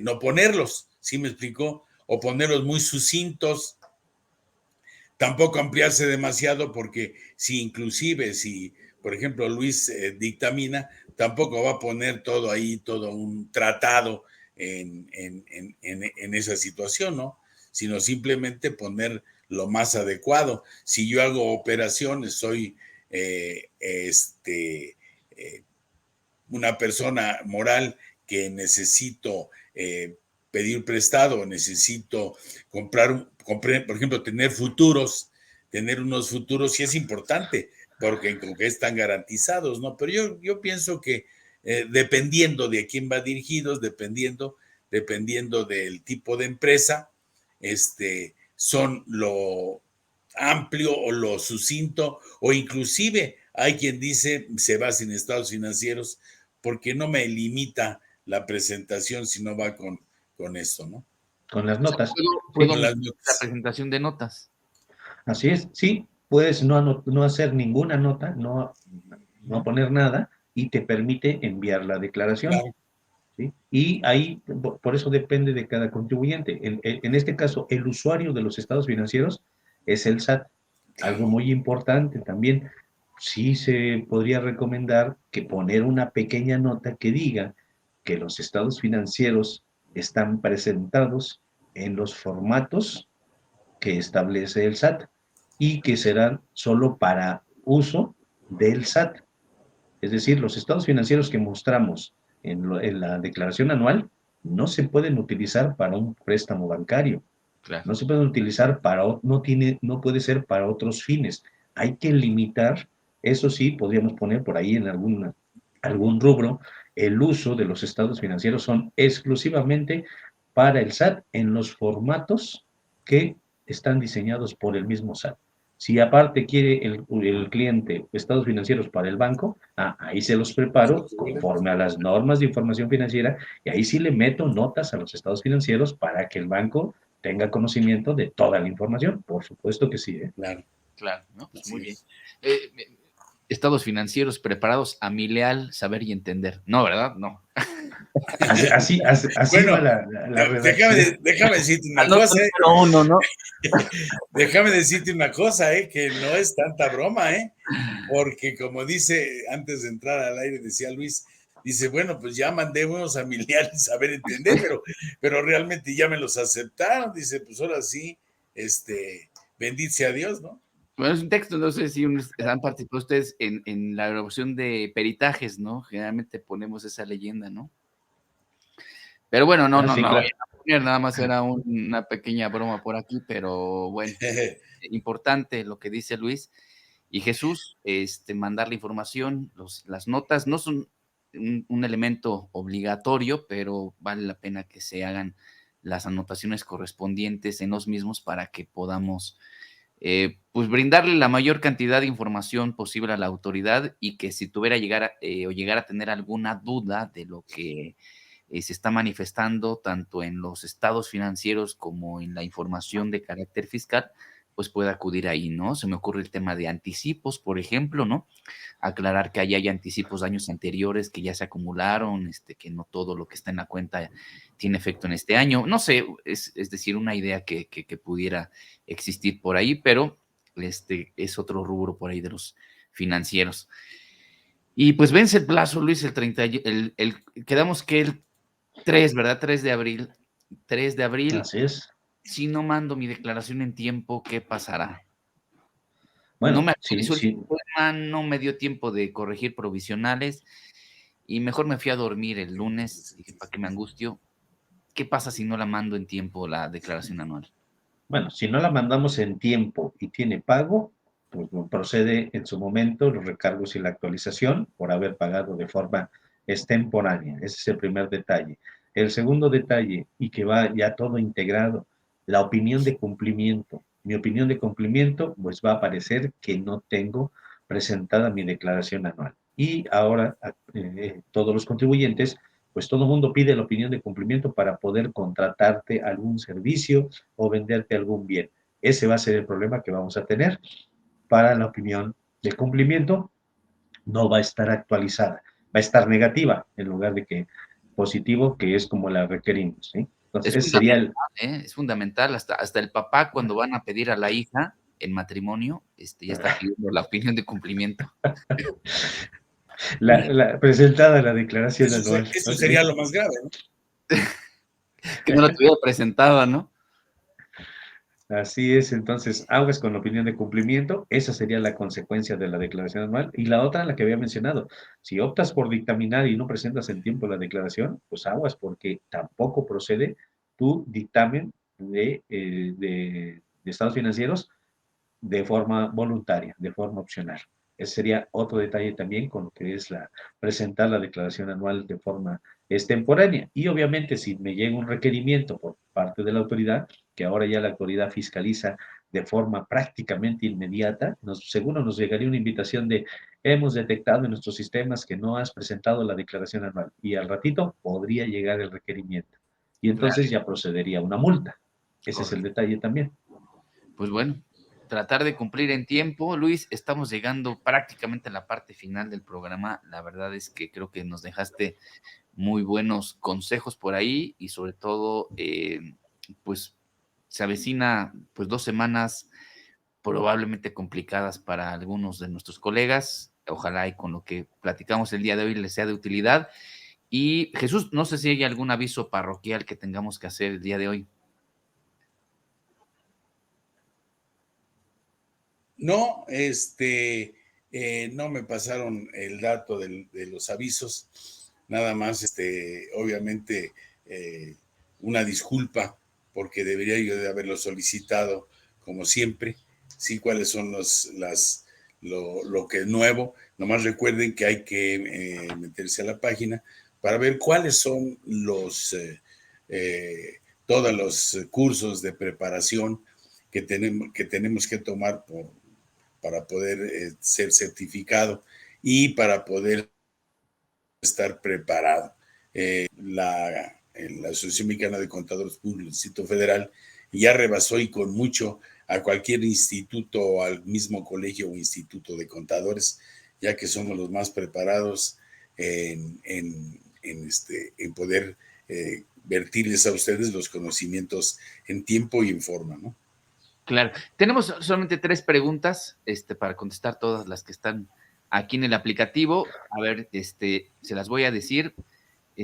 no ponerlos, ¿sí me explicó? O ponerlos muy sucintos, tampoco ampliarse demasiado, porque si inclusive, si por ejemplo Luis dictamina, tampoco va a poner todo ahí, todo un tratado en esa situación, ¿no? Sino simplemente poner lo más adecuado. Si yo hago operaciones, soy una persona moral que necesito pedir prestado, necesito por ejemplo, tener unos futuros sí es importante, porque con que están garantizados, ¿no? Pero yo pienso que dependiendo de a quién va dirigidos, dependiendo del tipo de empresa, son lo amplio o lo sucinto, o inclusive hay quien dice se va sin estados financieros porque no me limita la presentación si no va con esto, ¿no? Con las O sea, notas. puedo Sí, la presentación de notas. así es, sí, puedes no hacer ninguna nota, no poner nada y te permite enviar la declaración. Claro. ¿Sí? Y ahí, por eso depende de cada contribuyente. En este caso, el usuario de los estados financieros es el SAT. Claro. Algo muy importante también, sí se podría recomendar que poner una pequeña nota que diga que los estados financieros están presentados en los formatos que establece el SAT y que serán solo para uso del SAT. Es decir, los estados financieros que mostramos en la declaración anual no se pueden utilizar para un préstamo bancario, Claro. no se pueden utilizar para, no puede ser para otros fines. Hay que limitar, eso sí, podríamos poner por ahí en algún rubro, el uso de los estados financieros son exclusivamente para el SAT en los formatos que están diseñados por el mismo SAT. Si aparte quiere el cliente estados financieros para el banco, ahí se los preparo conforme a las normas de información financiera y ahí sí le meto notas a los estados financieros para que el banco tenga conocimiento de toda la información. Por supuesto que sí. Claro. Claro, ¿no? Pues muy bien. Es. Estados financieros preparados a mi leal saber y entender. No, ¿verdad? No. Así Bueno, va la redacción. déjame decirte una Al cosa. número uno, ¿no? Déjame decirte una cosa, que no es tanta broma, porque como dice, antes de entrar al aire, decía Luis, dice, bueno, pues ya mandé unos familiares a ver, entender, pero realmente ya me los aceptaron, dice, pues ahora sí, bendito sea Dios, ¿no? Bueno, es un texto, no sé si han participado ustedes en la grabación de peritajes, ¿no? Generalmente ponemos esa leyenda, ¿no? Pero bueno, no Sí, voy claro. a poner, nada más era una pequeña broma por aquí, pero bueno, importante lo que dice Luis. Y Jesús, mandar la información, las notas no son un elemento obligatorio, pero vale la pena que se hagan las anotaciones correspondientes en los mismos para que podamos pues brindarle la mayor cantidad de información posible a la autoridad y que si tuviera o llegar a tener alguna duda de lo que se está manifestando tanto en los estados financieros como en la información de carácter fiscal, pues puede acudir ahí, ¿no? Se me ocurre el tema de anticipos, por ejemplo, ¿no? Aclarar que ahí hay anticipos de años anteriores que ya se acumularon, que no todo lo que está en la cuenta tiene efecto en este año. No sé, es decir, una idea que pudiera existir por ahí, pero es otro rubro por ahí de los financieros. Y pues vence el plazo, Luis, quedamos que el 3, ¿verdad? 3 de abril. 3 de abril, Así es. si no mando mi declaración en tiempo, ¿qué pasará? No Bueno, me sí, actualizó el sí. sistema, no me dio tiempo de corregir provisionales y mejor me fui a dormir el lunes. Dije, ¿para qué me angustio? ¿Qué pasa si no la mando en tiempo la declaración anual? Bueno, si no la mandamos en tiempo y tiene pago, pues procede en su momento los recargos y la actualización por haber pagado de forma extemporánea. Ese es el primer detalle. El segundo detalle, y que va ya todo integrado, la opinión de cumplimiento. Mi opinión de cumplimiento, pues va a aparecer que no tengo presentada mi declaración anual. Y ahora todos los contribuyentes, pues todo el mundo pide la opinión de cumplimiento para poder contratarte algún servicio o venderte algún bien. Ese va a ser el problema que vamos a tener para la opinión de cumplimiento. No va a estar actualizada, va a estar negativa en lugar de que positivo, que es como la requerimos. ¿Sí? Entonces, Es ese sería fundamental, es fundamental. Hasta el papá, cuando van a pedir a la hija en matrimonio, ya está pidiendo la opinión de cumplimiento. presentada la declaración anual. Eso Ok. sería lo más grave, ¿no? Que no la tuviera presentada, ¿no? Así es, entonces, aguas con la opinión de cumplimiento, esa sería la consecuencia de la declaración anual. Y la otra, la que había mencionado, si optas por dictaminar y no presentas en tiempo la declaración, pues aguas, porque tampoco procede tu dictamen de estados financieros de forma voluntaria, de forma opcional. Ese sería otro detalle también con lo que es presentar la declaración anual de forma extemporánea. Y obviamente si me llega un requerimiento por parte de la autoridad, que ahora ya la autoridad fiscaliza de forma prácticamente inmediata, seguro nos llegaría una invitación de hemos detectado en nuestros sistemas que no has presentado la declaración anual y al ratito podría llegar el requerimiento. Y Claro, entonces ya procedería una multa. Ese es el correcto. detalle también. Pues bueno, tratar de cumplir en tiempo. Luis, estamos llegando prácticamente a la parte final del programa. La verdad es que creo que nos dejaste muy buenos consejos por ahí y sobre todo, pues se avecina pues 2 semanas probablemente complicadas para algunos de nuestros colegas. Ojalá y con lo que platicamos el día de hoy les sea de utilidad. Y Jesús, no sé si hay algún aviso parroquial que tengamos que hacer el día de hoy. No, No me pasaron el dato de los avisos, nada más, obviamente, una disculpa, porque debería yo de haberlo solicitado, como siempre, sí, cuáles son lo que es nuevo. Nomás recuerden que hay que meterse a la página para ver cuáles son todos los cursos de preparación que tenemos que tomar para poder ser certificado y para poder estar preparado. La Asociación Mexicana de Contadores Públicos del Distrito Federal ya rebasó, y con mucho, a cualquier instituto o al mismo colegio o instituto de contadores, ya que somos los más preparados en poder vertirles a ustedes los conocimientos en tiempo y en forma, ¿no? Claro. Tenemos solamente 3 preguntas para contestar todas las que están aquí en el aplicativo. A ver, se las voy a decir.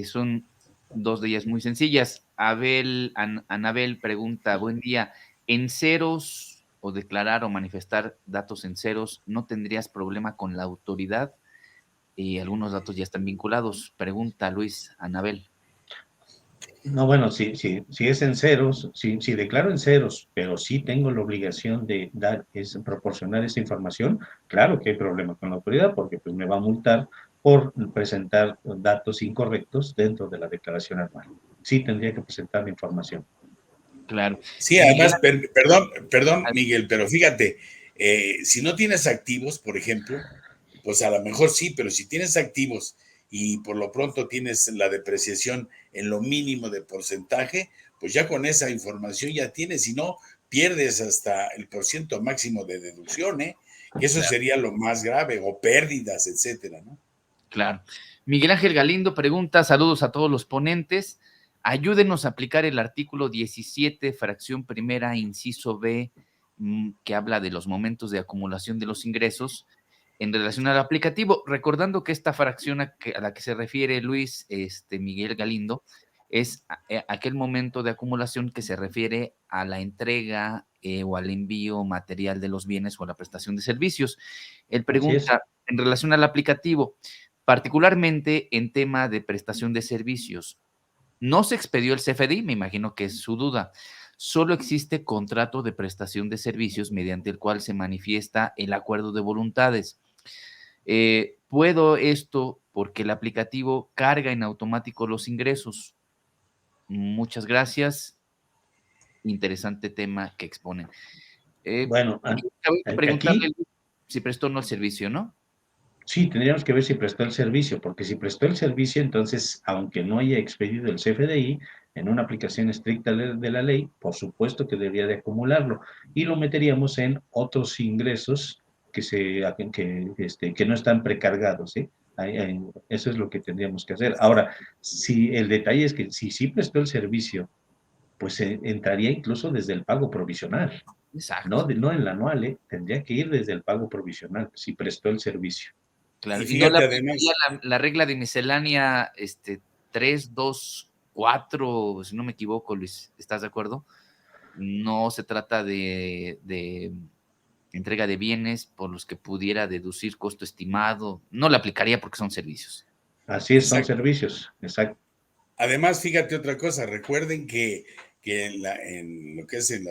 Son 2 de ellas muy sencillas. Anabel pregunta, buen día, ¿en ceros o declarar o manifestar datos en ceros no tendrías problema con la autoridad? Y algunos datos ya están vinculados. Pregunta Luis, Anabel. No, bueno, si es en ceros, si declaro en ceros, pero sí tengo la obligación de proporcionar esa información, claro que hay problema con la autoridad, porque pues me va a multar por presentar datos incorrectos dentro de la declaración anual. Sí tendría que presentar la información. Claro. Sí, Miguel, además, perdón, Miguel, pero fíjate, si no tienes activos, por ejemplo, pues a lo mejor sí, pero si tienes activos y por lo pronto tienes la depreciación en lo mínimo de porcentaje, pues ya con esa información ya tienes, si no, pierdes hasta el porciento máximo de deducción, ¿eh? Que eso sería lo más grave, o pérdidas, etcétera, ¿no? claro. Miguel Ángel Galindo pregunta, saludos a todos los ponentes, ayúdenos a aplicar el artículo 17, fracción primera, inciso B, que habla de los momentos de acumulación de los ingresos en relación al aplicativo, recordando que esta fracción a la que se refiere Luis, Miguel Galindo, es aquel momento de acumulación que se refiere a la entrega o al envío material de los bienes o a la prestación de servicios. Él pregunta, en relación al aplicativo, particularmente en tema de prestación de servicios, no se expedió el CFDI, me imagino que es su duda. Solo existe contrato de prestación de servicios mediante el cual se manifiesta el acuerdo de voluntades. Puedo esto porque el aplicativo carga en automático los ingresos. Muchas gracias. Interesante tema que exponen. Bueno, Preguntarle aquí si prestó o no el servicio, ¿no? sí tendríamos que ver si prestó el servicio, porque si prestó el servicio, entonces, aunque no haya expedido el CFDI, en una aplicación estricta de la ley, por supuesto que debería de acumularlo, y lo meteríamos en otros ingresos que no están precargados, ¿sí? Eso es lo que tendríamos que hacer. Ahora, si el detalle es que si sí prestó el servicio, pues entraría incluso desde el pago provisional, Exacto. no en la anual, tendría que ir desde el pago provisional, si prestó el servicio. Claro, Y y no le fíjate, aplicaría además, la regla de miscelánea 3, 2, 4, si no me equivoco, Luis, ¿estás de acuerdo? No se trata de entrega de bienes por los que pudiera deducir costo estimado. No le aplicaría porque son servicios. Así es, son exacto. servicios, exacto. Además, fíjate otra cosa, recuerden que en lo que es en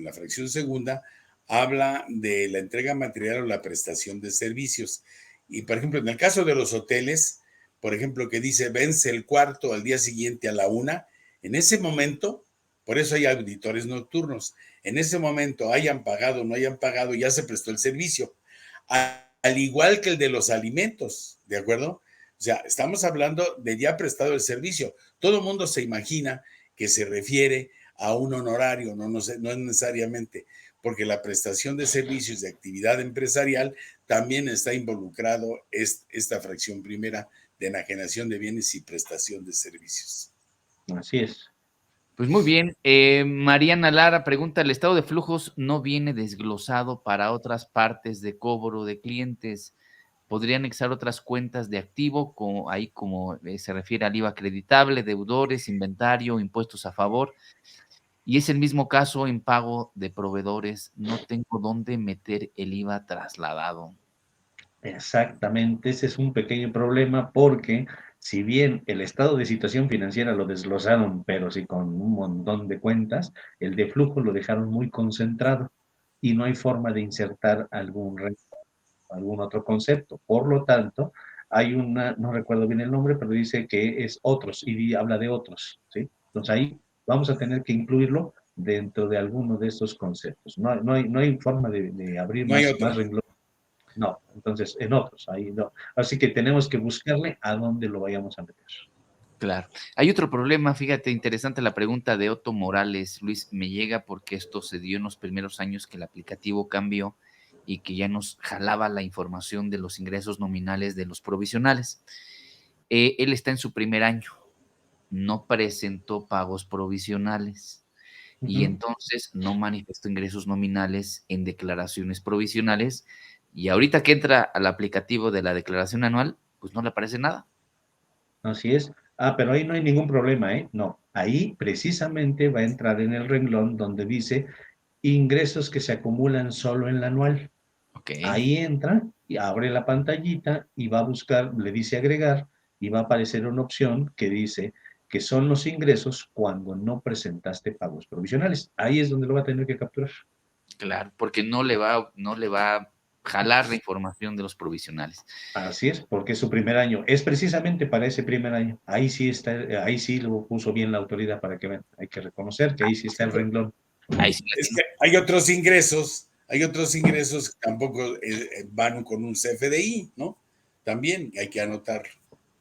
la fracción segunda, habla de la entrega material o la prestación de servicios. Y, por ejemplo, en el caso de los hoteles, por ejemplo, que dice vence el cuarto al día siguiente a la 1, en ese momento, por eso hay auditores nocturnos, en ese momento hayan pagado o no hayan pagado, ya se prestó el servicio. Al igual que el de los alimentos, ¿de acuerdo? O sea, estamos hablando de ya prestado el servicio. Todo el mundo se imagina que se refiere a un honorario, no es necesariamente, porque la prestación de servicios de actividad empresarial también está involucrado esta fracción primera de enajenación de bienes y prestación de servicios. Así es. Pues muy bien. Mariana Lara pregunta, ¿el estado de flujos no viene desglosado para otras partes de cobro de clientes? ¿Podría anexar otras cuentas de activo, como se refiere al IVA acreditable, deudores, inventario, impuestos a favor? Y es el mismo caso en pago de proveedores. No tengo dónde meter el IVA trasladado. Exactamente, ese es un pequeño problema porque si bien el estado de situación financiera lo desglosaron, pero sí con un montón de cuentas, el de flujo lo dejaron muy concentrado y no hay forma de insertar algún otro concepto. Por lo tanto, hay una, no recuerdo bien el nombre, pero dice que es otros y habla de otros, ¿sí? Entonces ahí vamos a tener que incluirlo dentro de alguno de estos conceptos. No hay forma de abrir No hay más otro. renglones. No, entonces en otros, ahí no. Así que tenemos que buscarle a dónde lo vayamos a meter. Claro. Hay otro problema, fíjate, interesante la pregunta de Otto Morales. Luis, me llega porque esto se dio en los primeros años que el aplicativo cambió y que ya nos jalaba la información de los ingresos nominales de los provisionales. Él está en su primer año, no presentó pagos provisionales y Ujú. entonces no manifestó ingresos nominales en declaraciones provisionales y ahorita que entra al aplicativo de la declaración anual, pues no le aparece nada. Así es. Ah, pero ahí no hay ningún problema, ¿eh? No, ahí precisamente va a entrar en el renglón donde dice ingresos que se acumulan solo en la anual. Ok, Ahí entra y abre la pantallita y va a buscar, le dice agregar y va a aparecer una opción que dice que son los ingresos cuando no presentaste pagos provisionales. Ahí es donde lo va a tener que capturar. claro, porque no le va a jalar la información de los provisionales. Así es, porque es su primer año. Es precisamente para ese primer año. Ahí sí está, ahí sí lo puso bien la autoridad para que vean. Hay que reconocer que ahí sí está el renglón. Ahí sí Es latino. que hay otros ingresos que tampoco van con un CFDI, ¿no? También hay que anotar.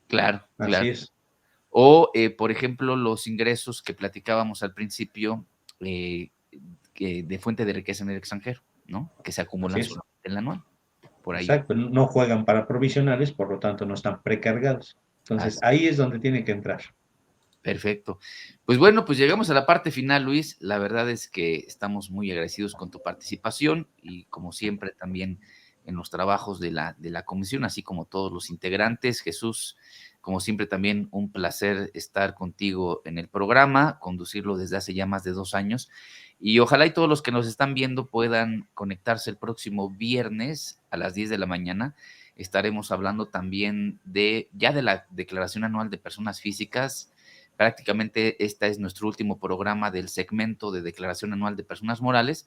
Claro, Así claro. es. O, por ejemplo, los ingresos que platicábamos al principio, eh, de fuente de riqueza en el extranjero, ¿no? Que se Así acumulan es. solamente en la anual, por ahí. Exacto. No juegan para provisionales, por lo tanto no están precargados. Entonces Así. ahí es donde tiene que entrar. Perfecto. Pues bueno, pues llegamos a la parte final, Luis. La verdad es que estamos muy agradecidos con tu participación y como siempre también en los trabajos de la comisión, así como todos los integrantes. Jesús, como siempre también un placer estar contigo en el programa, conducirlo desde hace ya más de 2 años. Y ojalá y todos los que nos están viendo puedan conectarse el próximo viernes a las 10 de la mañana. Estaremos hablando también de la declaración anual de personas físicas. Prácticamente este es nuestro último programa del segmento de declaración anual de personas morales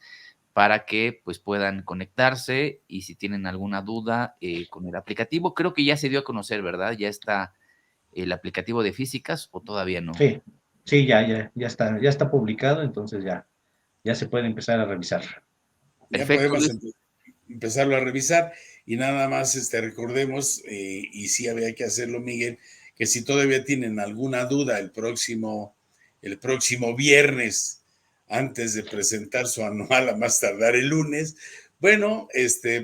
para que pues puedan conectarse y si tienen alguna duda con el aplicativo, creo que ya se dio a conocer, ¿verdad? Ya está el aplicativo de físicas o todavía no. Sí, sí, ya está publicado, entonces ya se puede empezar a revisar. Ya Perfecto, podemos Luis. empezarlo a revisar y nada más recordemos, y sí había que hacerlo, Miguel, que si todavía tienen alguna duda el próximo viernes, antes de presentar su anual a más tardar el lunes, bueno,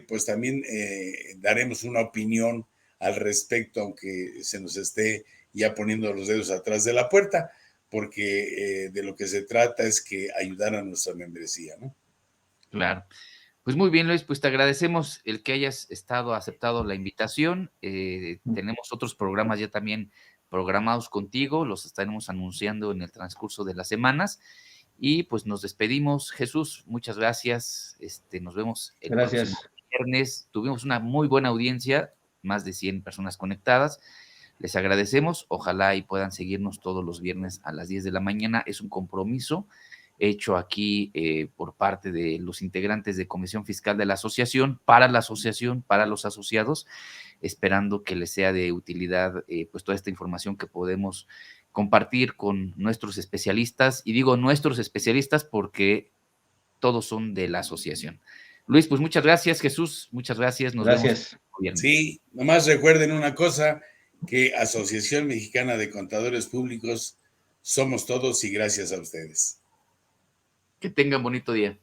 pues también daremos una opinión al respecto, aunque se nos esté ya poniendo los dedos atrás de la puerta, porque de lo que se trata es que ayudar a nuestra membresía, ¿no? Claro. Pues muy bien, Luis, pues te agradecemos el que hayas aceptado la invitación. Tenemos otros programas ya también programados contigo, los estaremos anunciando en el transcurso de las semanas. Y pues nos despedimos, Jesús, muchas gracias. Nos vemos el próximo Gracias. viernes. Tuvimos una muy buena audiencia, más de 100 personas conectadas. Les agradecemos, ojalá y puedan seguirnos todos los viernes a las 10 de la mañana. Es un compromiso hecho aquí por parte de los integrantes de Comisión Fiscal de la asociación, para los asociados, esperando que les sea de utilidad pues toda esta información que podemos compartir con nuestros especialistas. Y digo nuestros especialistas porque todos son de la asociación. Luis, pues muchas gracias, Jesús, muchas gracias, nos vemos el Gracias. viernes. Sí, nomás recuerden una cosa, que Asociación Mexicana de Contadores Públicos somos todos y gracias a ustedes. Que tengan bonito día.